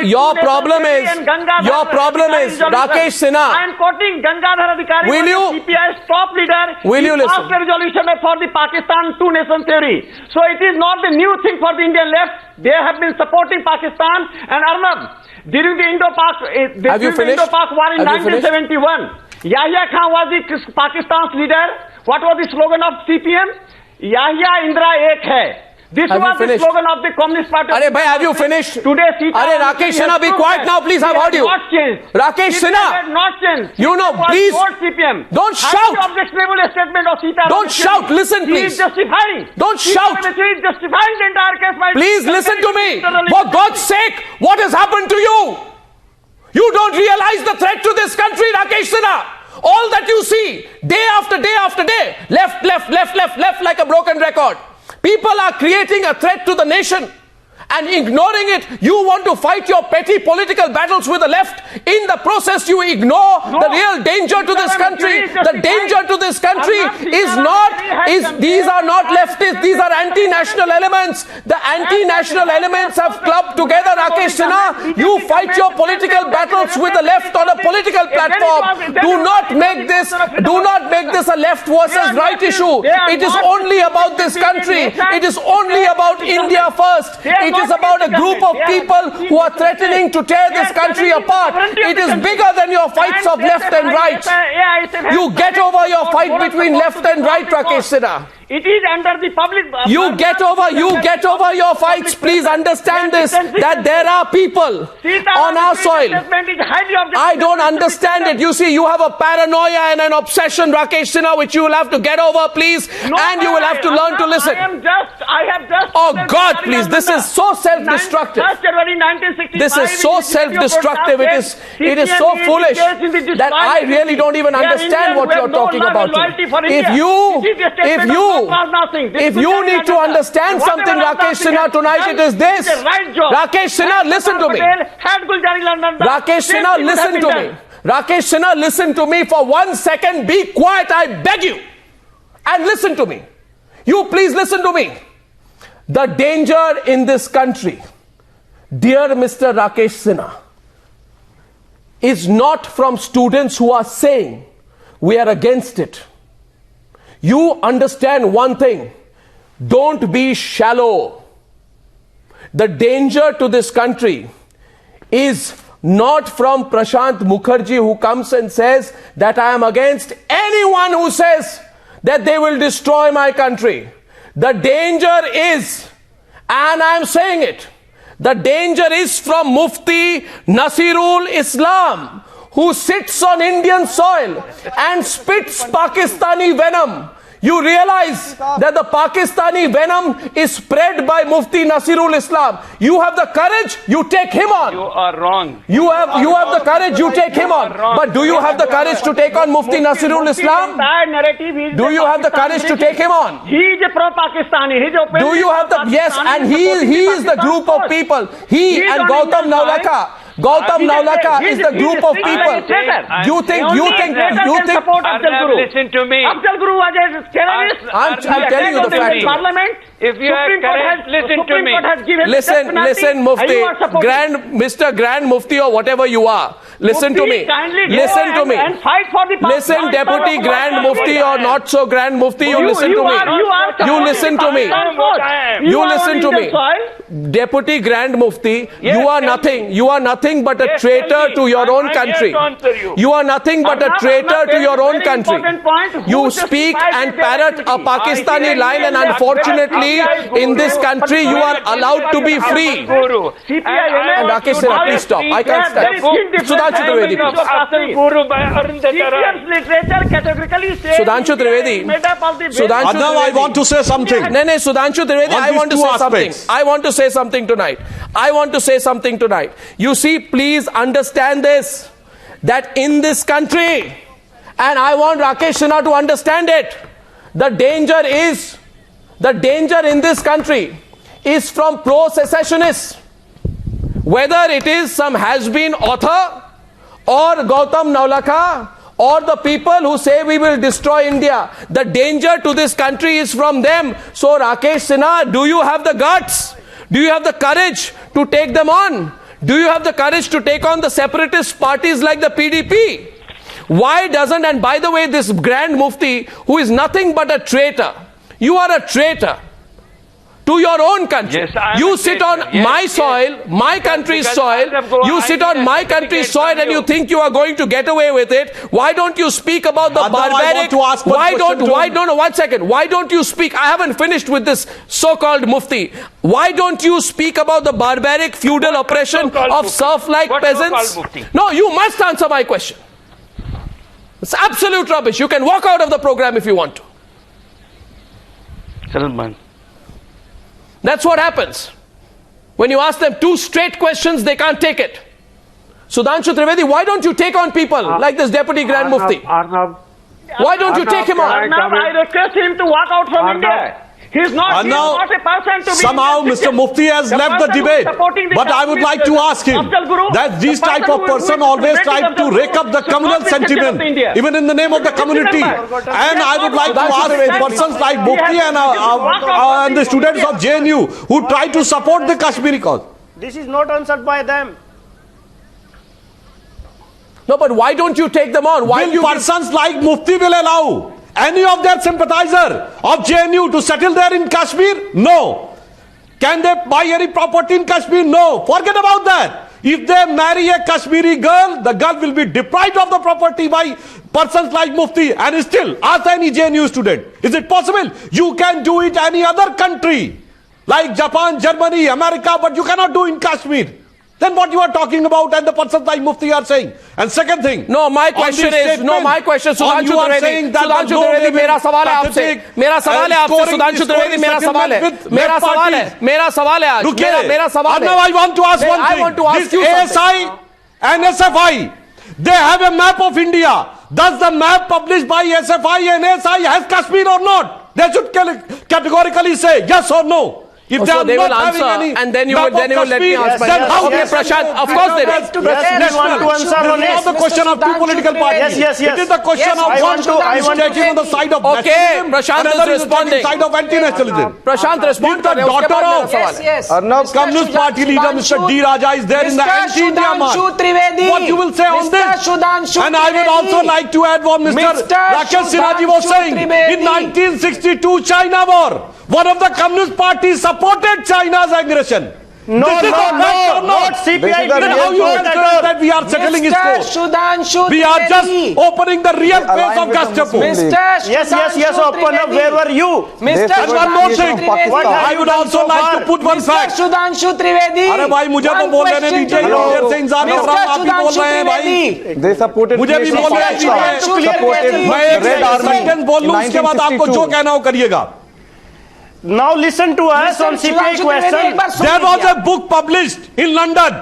[SPEAKER 1] your problem is Rakesh Sinha.
[SPEAKER 7] I am quoting Gangadhar Adhikari,
[SPEAKER 1] Will you?
[SPEAKER 7] CPI's top leader.
[SPEAKER 1] Will you listen?
[SPEAKER 7] Passed a resolution for the Pakistan two-nation theory. So it is not the new thing for the Indian left. They have been supporting Pakistan and Arnab. During the Indo-Pak war in 1971, Yahya Khan was the Pakistan's leader. What was the slogan of CPM? Yahya Indra Ek Hai. This was the slogan of the Communist Party.
[SPEAKER 1] Arey bhai, have you finished?
[SPEAKER 7] Today,
[SPEAKER 1] Rakesh Sinha, be quiet now, please. I've heard you.
[SPEAKER 7] Not changed.
[SPEAKER 1] Rakesh Sinha,
[SPEAKER 7] not changed.
[SPEAKER 1] you know, please,
[SPEAKER 7] CPM.
[SPEAKER 1] don't shout.
[SPEAKER 7] Objectionable statement of Sita.
[SPEAKER 1] Don't shout. Listen, please.
[SPEAKER 7] He is justifying.
[SPEAKER 1] Don't shout.
[SPEAKER 7] He is justifying the entire case by.
[SPEAKER 1] Please listen to me. For God's sake, what has happened to you? You don't realize the threat to this country, Rakesh Sinha. All that you see, day after day after day, left like a broken record. People are creating a threat to the nation and ignoring it. You want to fight your petty political battles with the left. In the process, you ignore the real danger to this country. The danger to this country these are not leftists. These are anti-national elements. The anti-national elements have clubbed together, Rakesh Sinha. You fight your political battles with the left on a political platform. Do not make this a left versus right issue. It is only about this country. It is only about India first. It is about a group of people who are threatening to tear this country apart. It is bigger than your fights of left and right. You get over your fight between left and right, Rakesh Sinha.
[SPEAKER 7] It is under the public.
[SPEAKER 1] You get over your fights. Please understand this, that there are people on our soil. I don't understand it. You see, you have a paranoia and an obsession, Rakesh Sinha, which you will have to get over, please, and you will have to learn to listen.
[SPEAKER 7] I have just.
[SPEAKER 1] Oh God, please! This is so self-destructive.
[SPEAKER 7] January 1965.
[SPEAKER 1] This is so self-destructive. It is so full foolish
[SPEAKER 9] engaged in this
[SPEAKER 1] that I really don't even
[SPEAKER 9] They are
[SPEAKER 1] understand
[SPEAKER 9] Indians
[SPEAKER 1] what
[SPEAKER 9] who have
[SPEAKER 1] you're
[SPEAKER 9] no
[SPEAKER 1] talking
[SPEAKER 9] love
[SPEAKER 1] about.
[SPEAKER 9] and loyalty for
[SPEAKER 1] If
[SPEAKER 9] India.
[SPEAKER 1] you,
[SPEAKER 9] This is a statement of nothing. This
[SPEAKER 1] if
[SPEAKER 9] is
[SPEAKER 1] you
[SPEAKER 9] very
[SPEAKER 1] need to
[SPEAKER 9] agenda.
[SPEAKER 1] understand
[SPEAKER 9] Whatever
[SPEAKER 1] something,
[SPEAKER 9] Ram
[SPEAKER 1] Rakesh
[SPEAKER 9] Singh
[SPEAKER 1] Sinha,
[SPEAKER 9] has
[SPEAKER 1] tonight
[SPEAKER 9] done,
[SPEAKER 1] it is this.
[SPEAKER 9] it's a right job.
[SPEAKER 1] Rakesh Sinha,
[SPEAKER 9] Had
[SPEAKER 1] listen to
[SPEAKER 9] Sardar
[SPEAKER 1] me.
[SPEAKER 9] Patel, had Gulzari London,
[SPEAKER 1] Rakesh Sinha, listen to me. Rakesh Sinha, listen to me for 1 second. Be quiet, I beg you. And listen to me. You please listen to me. The danger in this country, dear Mr. Rakesh Sinha, is not from students who are saying we are against it. You understand one thing. Don't be shallow. The danger to this country is not from Prashant Mukherjee, who comes and says that I am against anyone who says that they will destroy my country. The danger is, and I am saying it, the danger is from Mufti Nasirul Islam, who sits on Indian soil and spits Pakistani venom. You realize that the Pakistani venom is spread by Mufti Nasirul Islam. You have the courage, you take him on.
[SPEAKER 9] You are wrong.
[SPEAKER 1] You have the courage, you take him on. But do you have the courage to take on Mufti Nasirul Islam? Do you have the courage to take him on?
[SPEAKER 9] He is a pro-Pakistani. He is openly
[SPEAKER 1] Do you have the, yes, and he is the group of people. He and Gautam Naulaka. Gautam Naulaka is the group of people. You think
[SPEAKER 9] support Afzal Guru.
[SPEAKER 8] Listen to me.
[SPEAKER 9] Afzal Guru was a terrorist.
[SPEAKER 1] I'm telling you the fact.
[SPEAKER 9] Parliament.
[SPEAKER 8] If you have courage, listen to me.
[SPEAKER 1] Listen, Mufti, Mr. Grand Mufti or whatever you are. Listen to me. Listen to me.
[SPEAKER 9] And fight for the
[SPEAKER 1] Listen, Deputy Grand Mufti or not so Grand Mufti, you listen to me. You listen to me. You listen to me. Deputy Grand Mufti, you are nothing. You are nothing but a traitor to your own country. You are nothing but a traitor to your own country. You speak and parrot a Pakistani line, and unfortunately, in this country, you are allowed to be free. And Rakesh Sinha, please stop. I can't stand. Sudhanshu Trivedi, please. Sudhanshu Trivedi.
[SPEAKER 5] Now I want to say something.
[SPEAKER 1] No, Sudhanshu Trivedi, I want to say something. I want to say something tonight. I want to say something tonight. You see, please understand this, that in this country, and I want Rakesh Sinha to understand it, the danger in this country is from pro-secessionists. Whether it is some has-been author or Gautam Naulaka or the people who say we will destroy India, the danger to this country is from them. So Rakesh Sinha, do you have the guts? Do you have the courage to take them on? Do you have the courage to take on the separatist parties like the PDP? Why doesn't, and by the way, this Grand Mufti, who is nothing but a traitor, you are a traitor to your own country.
[SPEAKER 8] Yes,
[SPEAKER 1] you sit on my soil, my country's soil. You sit on my country's soil and you think you are going to get away with it. Why don't you speak about the barbaric? Why don't you speak? I haven't finished with this so-called Mufti. Why don't you speak about the barbaric feudal oppression of serf-like peasants? No, you must answer my question. It's absolute rubbish. You can walk out of the program if you want to.
[SPEAKER 8] Salman.
[SPEAKER 1] That's what happens. When you ask them two straight questions, they can't take it. Sudhanshu Trivedi, why don't you take on people like this Deputy Grand Mufti? Why don't you take him on?
[SPEAKER 9] I request him to walk out from India. He's not a person to be...
[SPEAKER 5] Somehow Mr. Mufti has left the debate. But I would like to ask him that these type of person always try to rake up the communal sentiment, even in the name of the community. And I would like to ask persons like Mufti and the students of JNU who try to support the Kashmiri cause.
[SPEAKER 4] This is not answered by them.
[SPEAKER 1] No, but why don't you take them on? Why
[SPEAKER 5] Will persons like Mufti will allow any of their sympathizer of JNU to settle there in Kashmir? No. Can they buy any property in Kashmir? No. Forget about that. If they marry a Kashmiri girl, the girl will be deprived of the property by persons like Mufti. And still, ask any JNU student, is it possible? You can do it any other country, like Japan, Germany, America, but you cannot do in Kashmir. Then what you are talking about and the persons like Mufti are saying. And second thing.
[SPEAKER 1] No, my question is, Sudhanshu Trivedi, मेरा सवाल है आपसे, मेरा सवाल है आपसे, Sudhanshu Trivedi, मेरा सवाल है आज, मेरा सवाल है.
[SPEAKER 5] Now I want to ask one thing.
[SPEAKER 1] I want to ask you
[SPEAKER 5] ASI and SFI, They have a map of India. Does the map published by SFI and SI has Kashmir or not? They should categorically say yes or no. If
[SPEAKER 1] So they will
[SPEAKER 5] not having
[SPEAKER 1] answer,
[SPEAKER 5] any
[SPEAKER 1] and then you
[SPEAKER 5] map
[SPEAKER 1] will let me
[SPEAKER 5] of
[SPEAKER 1] ask my
[SPEAKER 5] Kashmir, then how
[SPEAKER 1] okay,
[SPEAKER 5] they
[SPEAKER 1] Prashant, of course they will.
[SPEAKER 4] Yes, we want to answer on
[SPEAKER 5] It's
[SPEAKER 4] it.
[SPEAKER 5] not the question of two political parties.
[SPEAKER 4] Yes, yes, yes.
[SPEAKER 5] It is the question
[SPEAKER 4] Yes,
[SPEAKER 5] of
[SPEAKER 4] I
[SPEAKER 5] one
[SPEAKER 4] want to- I want to-
[SPEAKER 5] taking on the side of
[SPEAKER 1] Okay,
[SPEAKER 5] nationalism,
[SPEAKER 1] Prashant is
[SPEAKER 5] another is
[SPEAKER 1] responding.
[SPEAKER 5] taking side of anti-nationalism.
[SPEAKER 1] Prashant respond
[SPEAKER 5] If the
[SPEAKER 1] कर रहे हैं, उसके
[SPEAKER 5] daughter
[SPEAKER 1] बाद मेरा
[SPEAKER 5] of-
[SPEAKER 1] सवाल है।
[SPEAKER 3] yes.
[SPEAKER 6] Arnab,
[SPEAKER 5] Communist Party leader Mr. D. Raja is there in the anti-India march.
[SPEAKER 3] Trivedi.
[SPEAKER 5] What you will say on
[SPEAKER 3] Mr.
[SPEAKER 5] this?
[SPEAKER 3] Sudhanshu
[SPEAKER 5] And I would
[SPEAKER 3] Trivedi.
[SPEAKER 5] also like to add what Mr.
[SPEAKER 3] Mr.
[SPEAKER 5] Rakesh Sinha ji was
[SPEAKER 3] Sudhanshu
[SPEAKER 5] saying.
[SPEAKER 3] Trivedi.
[SPEAKER 5] In 1962 China war, one of the communist parties supported China's aggression.
[SPEAKER 4] No,
[SPEAKER 5] This is
[SPEAKER 4] no,
[SPEAKER 5] a fact or
[SPEAKER 4] no,
[SPEAKER 5] not?
[SPEAKER 4] not CPI.
[SPEAKER 6] This is the
[SPEAKER 5] Then
[SPEAKER 6] real
[SPEAKER 5] how you
[SPEAKER 6] fact.
[SPEAKER 5] can say that we are settling his
[SPEAKER 3] Mr.
[SPEAKER 5] score?
[SPEAKER 3] Sudhanshu
[SPEAKER 5] We are just
[SPEAKER 3] Trivedi.
[SPEAKER 5] opening the real face
[SPEAKER 6] aligned
[SPEAKER 5] of
[SPEAKER 6] with the
[SPEAKER 5] Gestapo.
[SPEAKER 6] Muslim League.
[SPEAKER 3] Mr.
[SPEAKER 4] Yes, yes, yes,
[SPEAKER 3] Sudhanshu
[SPEAKER 4] open up.
[SPEAKER 3] Trivedi.
[SPEAKER 4] Where were you?
[SPEAKER 3] Mr.
[SPEAKER 6] They
[SPEAKER 5] And one more
[SPEAKER 3] Sudhanshu
[SPEAKER 5] thing,
[SPEAKER 3] Trivedi.
[SPEAKER 4] What have
[SPEAKER 5] I
[SPEAKER 4] you
[SPEAKER 5] would
[SPEAKER 4] done
[SPEAKER 5] also
[SPEAKER 4] so
[SPEAKER 5] like to
[SPEAKER 4] far?
[SPEAKER 5] put one
[SPEAKER 3] Mr.
[SPEAKER 5] fact.
[SPEAKER 3] Sudhanshu Trivedi.
[SPEAKER 5] अरे भाई मुझे तो
[SPEAKER 3] One
[SPEAKER 5] बोल लेने
[SPEAKER 3] question
[SPEAKER 5] दीजिए,
[SPEAKER 3] to you.
[SPEAKER 5] देर से इंतजार कर रहा हूँ, आप ही बोल
[SPEAKER 3] Mr.
[SPEAKER 5] रहे हैं भाई।
[SPEAKER 3] Trivedi.
[SPEAKER 6] They supported
[SPEAKER 5] मुझे भी
[SPEAKER 6] creation
[SPEAKER 5] बोलने
[SPEAKER 6] of
[SPEAKER 5] दीजिए।
[SPEAKER 6] Pakistan,
[SPEAKER 3] Clear
[SPEAKER 6] supported
[SPEAKER 3] message.
[SPEAKER 5] मैं एक
[SPEAKER 6] Red Army
[SPEAKER 5] सेंटेंस बोल लूँ,
[SPEAKER 6] in
[SPEAKER 5] उसके बाद आपको जो
[SPEAKER 6] 1962.
[SPEAKER 5] कहना हो करिएगा।
[SPEAKER 4] Now listen to us on CPI
[SPEAKER 3] Sudhanshu Trivedi,
[SPEAKER 4] question.
[SPEAKER 3] एक बार सुन
[SPEAKER 5] There was
[SPEAKER 3] लीजिए
[SPEAKER 5] a book published in London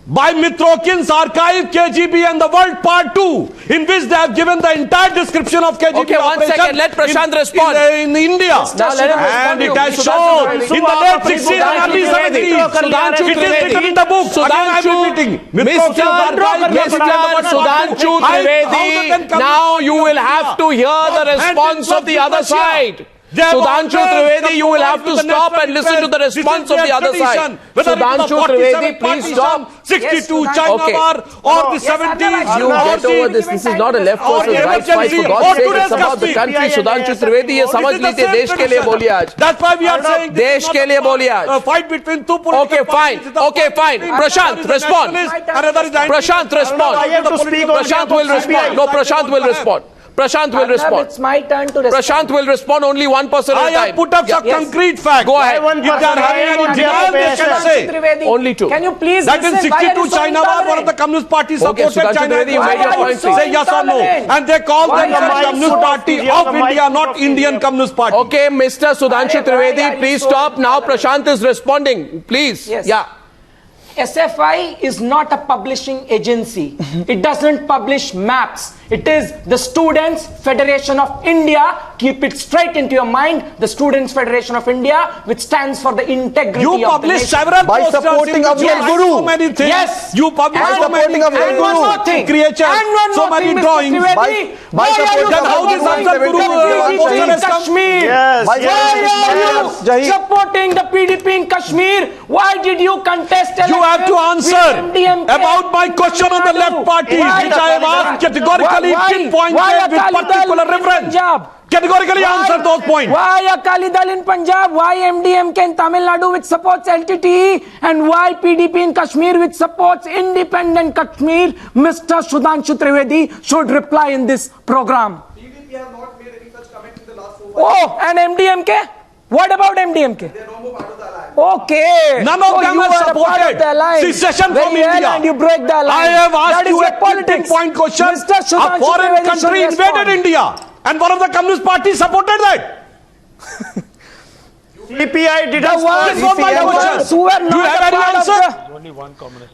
[SPEAKER 5] by Mitrokin's Archive, KGB and the World Part 2, in which they have given the entire description of KGB
[SPEAKER 1] Okay, one
[SPEAKER 5] operation
[SPEAKER 1] second, let Prashant respond.
[SPEAKER 5] in India.
[SPEAKER 1] Now let him respond
[SPEAKER 5] And
[SPEAKER 1] to
[SPEAKER 5] it
[SPEAKER 1] you.
[SPEAKER 5] has
[SPEAKER 1] Sudhanshu
[SPEAKER 5] shown
[SPEAKER 1] Trivedi.
[SPEAKER 5] in the late 60s and early
[SPEAKER 1] Trivedi.
[SPEAKER 5] 70s.
[SPEAKER 1] Sudhanshu
[SPEAKER 5] It is
[SPEAKER 1] Trivedi.
[SPEAKER 5] written in the book. Again I am repeating. Mitrokin's Archive, KGB and the World Part 2.
[SPEAKER 1] Sudhanshu Trivedi, now you will have to hear the response of the other side. Sudhanshu Trivedi, you will have to stop and listen to the response of the other side. Sudhanshu Trivedi, please stop.
[SPEAKER 5] 62
[SPEAKER 3] Yes,
[SPEAKER 5] China
[SPEAKER 1] okay.
[SPEAKER 5] war or the
[SPEAKER 3] Yes, Arnab,
[SPEAKER 5] 70s.
[SPEAKER 1] You
[SPEAKER 3] Arnab,
[SPEAKER 1] get over this. This is not a left versus right fight. For God's sake, it's about the country. Sudhanshu Trivedi, ये समझ लीजिए देश के लिए बोलिए आज.
[SPEAKER 5] That's why we are saying
[SPEAKER 1] देश के लिए बोलिए आज.
[SPEAKER 5] a fight between two political
[SPEAKER 1] Okay, fine.
[SPEAKER 5] parties.
[SPEAKER 1] Okay, fine. Prashant, respond.
[SPEAKER 5] I
[SPEAKER 1] Prashant, respond.
[SPEAKER 4] have to speak on
[SPEAKER 1] Prashant
[SPEAKER 4] behalf
[SPEAKER 1] will
[SPEAKER 4] of
[SPEAKER 1] respond.
[SPEAKER 4] CPI.
[SPEAKER 1] No, Prashant will respond. Prashant will
[SPEAKER 3] Arnab,
[SPEAKER 1] respond.
[SPEAKER 3] it's my turn to respond.
[SPEAKER 1] Prashant will respond only one person at a
[SPEAKER 5] have
[SPEAKER 1] time.
[SPEAKER 5] put up some
[SPEAKER 3] Yes.
[SPEAKER 5] concrete facts.
[SPEAKER 1] Go ahead.
[SPEAKER 4] One
[SPEAKER 5] If they are
[SPEAKER 4] person,
[SPEAKER 5] having
[SPEAKER 4] I am
[SPEAKER 5] any
[SPEAKER 4] on
[SPEAKER 5] denial,
[SPEAKER 4] behalf of
[SPEAKER 5] they
[SPEAKER 4] ASI.
[SPEAKER 5] can say.
[SPEAKER 3] Trivedi.
[SPEAKER 1] Only two.
[SPEAKER 3] Can you please
[SPEAKER 5] That in
[SPEAKER 3] listen? Why are
[SPEAKER 5] 62
[SPEAKER 3] you so
[SPEAKER 5] China war, one of
[SPEAKER 3] intolerant?
[SPEAKER 5] the Communist Party
[SPEAKER 1] Okay,
[SPEAKER 5] supported
[SPEAKER 1] Sudhanshu
[SPEAKER 5] China.
[SPEAKER 1] Trivedi, you made your point, please.
[SPEAKER 5] Say yes or no.
[SPEAKER 3] Intolerant.
[SPEAKER 5] And they call
[SPEAKER 3] Why
[SPEAKER 5] themselves
[SPEAKER 3] are you
[SPEAKER 5] Communist
[SPEAKER 3] so
[SPEAKER 5] Party
[SPEAKER 4] serious?
[SPEAKER 5] of India, not Indian Communist Party.
[SPEAKER 1] Okay, Mr. Sudhanshu
[SPEAKER 3] Why are
[SPEAKER 1] Trivedi,
[SPEAKER 3] you
[SPEAKER 1] please
[SPEAKER 3] so
[SPEAKER 1] stop. Now
[SPEAKER 3] intolerant?
[SPEAKER 1] Prashant is responding. Please.
[SPEAKER 3] Yes.
[SPEAKER 1] Yeah.
[SPEAKER 3] SFI is not a publishing agency. It doesn't publish maps. It is the Students' Federation of India. Keep it straight into your mind. The Students' Federation of India, which stands for the integrity
[SPEAKER 5] You
[SPEAKER 3] of the
[SPEAKER 5] published
[SPEAKER 3] nation.
[SPEAKER 5] several
[SPEAKER 6] By
[SPEAKER 5] posters
[SPEAKER 6] supporting
[SPEAKER 5] in which you
[SPEAKER 6] Afzal
[SPEAKER 5] write
[SPEAKER 6] Guru.
[SPEAKER 5] so many things.
[SPEAKER 3] Yes.
[SPEAKER 5] You published
[SPEAKER 3] And
[SPEAKER 5] so many
[SPEAKER 6] supporting Afzal
[SPEAKER 3] And one
[SPEAKER 6] Guru.
[SPEAKER 3] more thing.
[SPEAKER 5] creatures,
[SPEAKER 3] And one
[SPEAKER 5] so
[SPEAKER 3] more
[SPEAKER 5] many
[SPEAKER 3] thing, Mr.
[SPEAKER 5] drawings.
[SPEAKER 3] Trivedi.
[SPEAKER 6] By
[SPEAKER 3] Why are you
[SPEAKER 6] supporting
[SPEAKER 5] Then how
[SPEAKER 3] supporting
[SPEAKER 5] this Afzal Guru
[SPEAKER 3] the PDP in
[SPEAKER 5] has come?
[SPEAKER 3] Kashmir?
[SPEAKER 4] Yes,
[SPEAKER 6] Why
[SPEAKER 3] Why are
[SPEAKER 6] yes,
[SPEAKER 3] you
[SPEAKER 6] Jahi.
[SPEAKER 3] supporting the PDP in Kashmir? Why did you contest
[SPEAKER 5] You have to
[SPEAKER 3] elections with
[SPEAKER 5] answer
[SPEAKER 3] MDMK?
[SPEAKER 5] about my question on the left party,
[SPEAKER 3] Why-
[SPEAKER 5] which I have asked categorically,
[SPEAKER 3] Why
[SPEAKER 5] pinpointed with
[SPEAKER 3] Akali Dal
[SPEAKER 5] particular
[SPEAKER 3] in
[SPEAKER 5] reference.
[SPEAKER 3] Punjab?
[SPEAKER 5] Categorically answer those points.
[SPEAKER 3] Why Akali Dal in Punjab? Why MDMK in Tamil Nadu which supports LTTE? And why PDP in Kashmir which supports independent Kashmir? Mr. Sudhanshu Trivedi should reply in this program.
[SPEAKER 10] PDP have not made any such comment in the last 4
[SPEAKER 3] Oh, and MDMK? What about MDMK?
[SPEAKER 10] They are no more part of the alliance.
[SPEAKER 3] Okay.
[SPEAKER 5] None of
[SPEAKER 3] So
[SPEAKER 5] them
[SPEAKER 3] you
[SPEAKER 5] have
[SPEAKER 3] are a part
[SPEAKER 5] supported
[SPEAKER 3] of the alliance.
[SPEAKER 5] secession
[SPEAKER 3] Very
[SPEAKER 5] from
[SPEAKER 3] well,
[SPEAKER 5] India.
[SPEAKER 3] and you break the alliance.
[SPEAKER 5] I have
[SPEAKER 3] That
[SPEAKER 5] asked
[SPEAKER 3] is
[SPEAKER 5] you
[SPEAKER 3] your
[SPEAKER 5] a
[SPEAKER 3] politics.
[SPEAKER 5] pinpoint question.
[SPEAKER 3] Mr.
[SPEAKER 5] A
[SPEAKER 3] Sudhanshu
[SPEAKER 5] foreign
[SPEAKER 3] Trivedi
[SPEAKER 5] country
[SPEAKER 3] should
[SPEAKER 5] invaded
[SPEAKER 3] respond.
[SPEAKER 5] India, and one of the Communist Party supported that.
[SPEAKER 4] CPI didn't
[SPEAKER 3] The ones,
[SPEAKER 5] This was my question.
[SPEAKER 3] who were
[SPEAKER 5] Do you
[SPEAKER 3] not
[SPEAKER 5] have
[SPEAKER 3] a
[SPEAKER 5] any
[SPEAKER 3] part of
[SPEAKER 5] answer?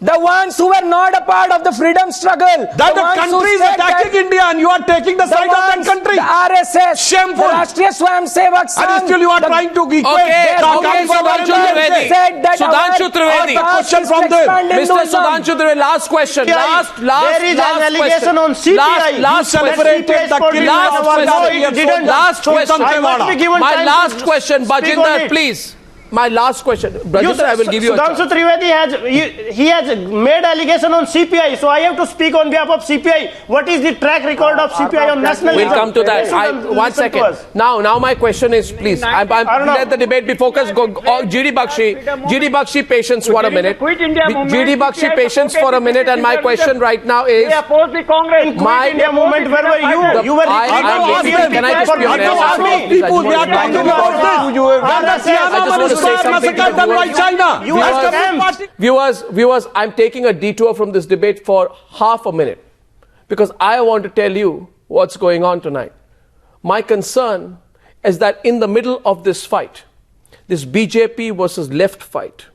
[SPEAKER 3] the ones who were not a part of the freedom struggle.
[SPEAKER 5] That the
[SPEAKER 3] ones who
[SPEAKER 5] country is
[SPEAKER 3] said
[SPEAKER 5] attacking
[SPEAKER 3] that
[SPEAKER 5] India, and you are taking the
[SPEAKER 3] the
[SPEAKER 5] side of that
[SPEAKER 3] ones,
[SPEAKER 5] country.
[SPEAKER 3] the RSS,
[SPEAKER 5] Shameful.
[SPEAKER 3] the Rashtriya Swayamsevak Sangh,
[SPEAKER 5] And still you are
[SPEAKER 3] the-
[SPEAKER 5] trying to equate
[SPEAKER 1] Okay,
[SPEAKER 5] the
[SPEAKER 1] okay,
[SPEAKER 5] Afghans and
[SPEAKER 1] Sudhanshu
[SPEAKER 5] Americans.
[SPEAKER 1] Trivedi.
[SPEAKER 3] said that
[SPEAKER 1] Sudhanshu
[SPEAKER 3] our
[SPEAKER 1] Trivedi.
[SPEAKER 3] task
[SPEAKER 5] Question
[SPEAKER 3] is
[SPEAKER 5] from
[SPEAKER 3] to
[SPEAKER 5] them.
[SPEAKER 3] expand
[SPEAKER 1] Mr.
[SPEAKER 3] Hinduism.
[SPEAKER 1] Sudhanshu Trivedi, last question. Last
[SPEAKER 4] There is an allegation
[SPEAKER 1] question.
[SPEAKER 4] on CPI.
[SPEAKER 1] Last
[SPEAKER 5] You
[SPEAKER 1] question.
[SPEAKER 5] separated the killing
[SPEAKER 1] Last
[SPEAKER 5] of
[SPEAKER 1] question.
[SPEAKER 5] our
[SPEAKER 4] No, it didn't.
[SPEAKER 1] Last
[SPEAKER 4] So
[SPEAKER 1] question.
[SPEAKER 4] I must be given
[SPEAKER 1] My
[SPEAKER 4] time
[SPEAKER 1] last
[SPEAKER 4] to
[SPEAKER 1] question,
[SPEAKER 4] speak on
[SPEAKER 1] Bajinder,
[SPEAKER 4] it.
[SPEAKER 1] please. My last question. Bajinder, I will give you a chance.
[SPEAKER 4] Sudhanshu Trivedi he has made allegation on CPI, so I have to speak on behalf of CPI. What is the track record of CPI on nationalism?
[SPEAKER 1] We'll come to that. One
[SPEAKER 4] Listen to
[SPEAKER 1] second.
[SPEAKER 4] us.
[SPEAKER 1] Now my question is, please. Let the debate be focused. GD Bakshi, patience for a minute.
[SPEAKER 9] Quit India movement.
[SPEAKER 1] GD Bakshi,
[SPEAKER 9] CPI
[SPEAKER 1] patience for a minute. And my question right now is,
[SPEAKER 9] They oppose the Congress.
[SPEAKER 1] My-
[SPEAKER 4] Quit India movement, where were you? You were
[SPEAKER 1] Can I just be on air?
[SPEAKER 5] People, we are talking about this. When the Siyama massacre done by China.
[SPEAKER 4] You
[SPEAKER 5] as
[SPEAKER 4] asked
[SPEAKER 5] Communist
[SPEAKER 4] them.
[SPEAKER 5] Party.
[SPEAKER 1] Viewers, I'm taking a detour from this debate for half a minute because I want to tell you what's going on tonight. My concern is that in the middle of this fight, this BJP versus left fight,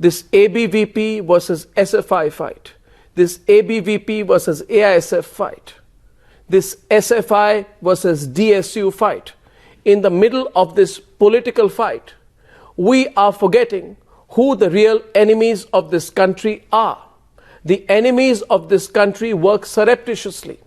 [SPEAKER 1] this ABVP versus SFI fight, this ABVP versus AISF fight, this SFI versus DSU fight, in the middle of this political fight, we are forgetting who the real enemies of this country are. The enemies of this country work surreptitiously.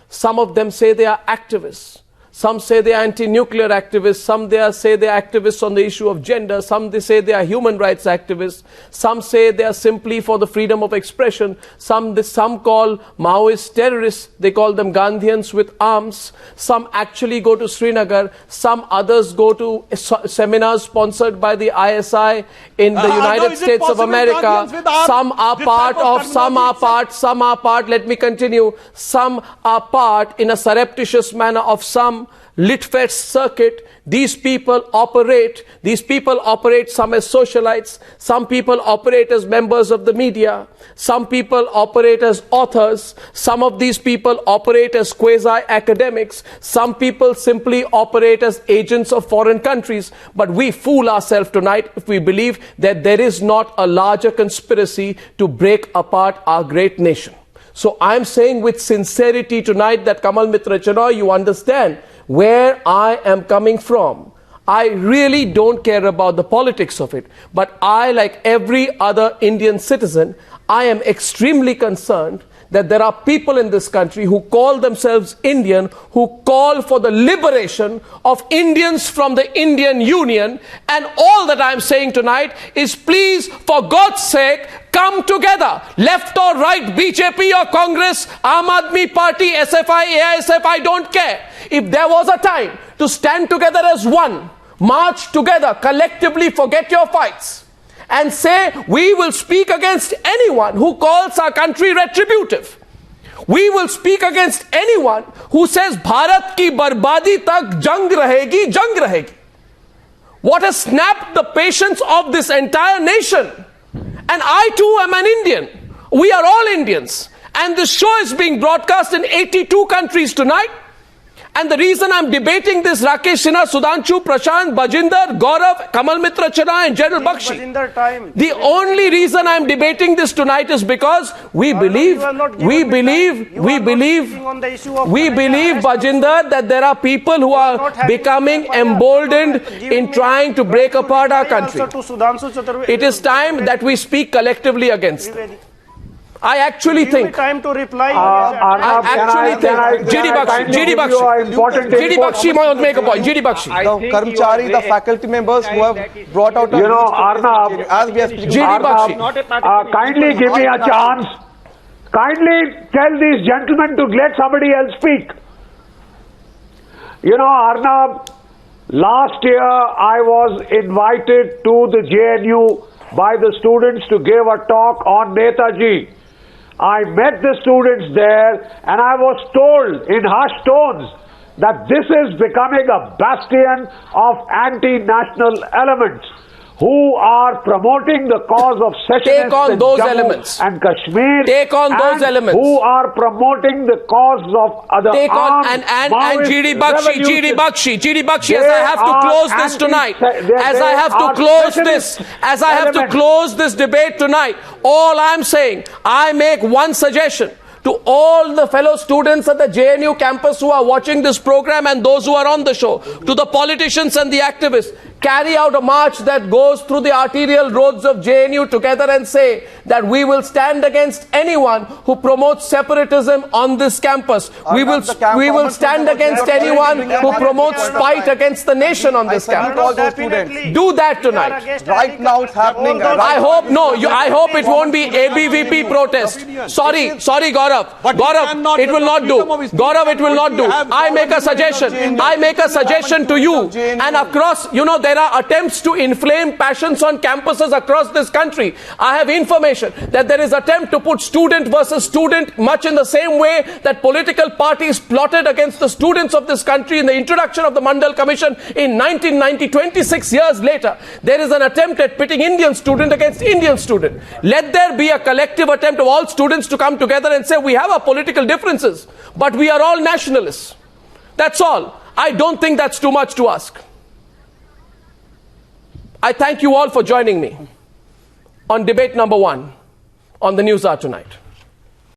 [SPEAKER 1] Some of them say they are activists. Some say they are anti-nuclear activists. Some say they are activists on the issue of gender. Some they say they are human rights activists. Some say they are simply for the freedom of expression. Some call Maoist terrorists. They call them Gandhians with arms. Some actually go to Srinagar. Some others go to seminars sponsored by the ISI in the United States of America. Some are part, let me continue. Some are part in a surreptitious manner of some Litfest circuit. These people operate, some as socialites, some people operate as members of the media, some people operate as authors, some of these people operate as quasi-academics, some people simply operate as agents of foreign countries. But we fool ourselves tonight if we believe that there is not a larger conspiracy to break apart our great nation. So I'm saying with sincerity tonight that Kamal Mitra Chanoy, you understand where I am coming from. I really don't care about the politics of it, but I, like every other Indian citizen, I am extremely concerned that there are people in this country who call themselves Indian, who call for the liberation of Indians from the Indian Union. And all that I'm saying tonight is, please, for God's sake, come together. Left or right, BJP or Congress, Aam Aadmi Party, SFI, AISF, I don't care. If there was a time to stand together as one, march together, collectively forget your fights, and say, we will speak against anyone who calls our country retributive. We will speak against anyone who says, Bharat ki barbadi tak jang rahegi, jang rahegi. What has snapped the patience of this entire nation? And I too am an Indian. We are all Indians. And this show is being broadcast in 82 countries tonight. And the reason I'm debating this, Rakesh Sinha, Sudhanshu, Prashant, Bajinder, Gaurav, Kamal Mitra Chanoy and General Bakshi. The only reason I'm debating this tonight is because we believe, Bajinder, that there are people who are becoming emboldened in trying to break apart our country. It is time that we speak collectively against them. I actually think.
[SPEAKER 7] Time to reply.
[SPEAKER 1] GD Bakshi might make a point. GD Bakshi.
[SPEAKER 6] The Karmchari, the faculty members who have brought out.
[SPEAKER 7] Arnab,
[SPEAKER 6] as we are speaking.
[SPEAKER 1] GD Bakshi.
[SPEAKER 7] Kindly give me a chance. Kindly tell these gentlemen to let somebody else speak. Arnab, last year I was invited to the JNU by the students to give a talk on Netaji. I met the students there and I was told in hushed tones that this is becoming a bastion of anti-national elements who are promoting the cause of secessionists in Jammu and Kashmir.
[SPEAKER 1] Take on those elements.
[SPEAKER 7] Who are promoting the cause of other
[SPEAKER 1] and GD Bakshi, as I have to close this tonight, as I have to close this debate tonight, all I'm saying, I make one suggestion to all the fellow students at the JNU campus who are watching this program and those who are on the show, to the politicians and the activists, carry out a march that goes through the arterial roads of JNU together and say that we will stand against anyone who promotes separatism on this campus. We will stand against anyone who promotes spite against the nation on this campus. Do that tonight.
[SPEAKER 6] Right now it's happening.
[SPEAKER 1] I hope it won't be ABVP protest. Sorry, Gaurav, it will not do. Gaurav, it will not do. I make a suggestion to you and across, there are attempts to inflame passions on campuses across this country. I have information that there is attempt to put student versus student much in the same way that political parties plotted against the students of this country in the introduction of the Mandal Commission in 1990, 26 years later. There is an attempt at pitting Indian student against Indian student. Let there be a collective attempt of all students to come together and say we have our political differences, but we are all nationalists. That's all. I don't think that's too much to ask. I thank you all for joining me on debate number 1 on the News Hour tonight.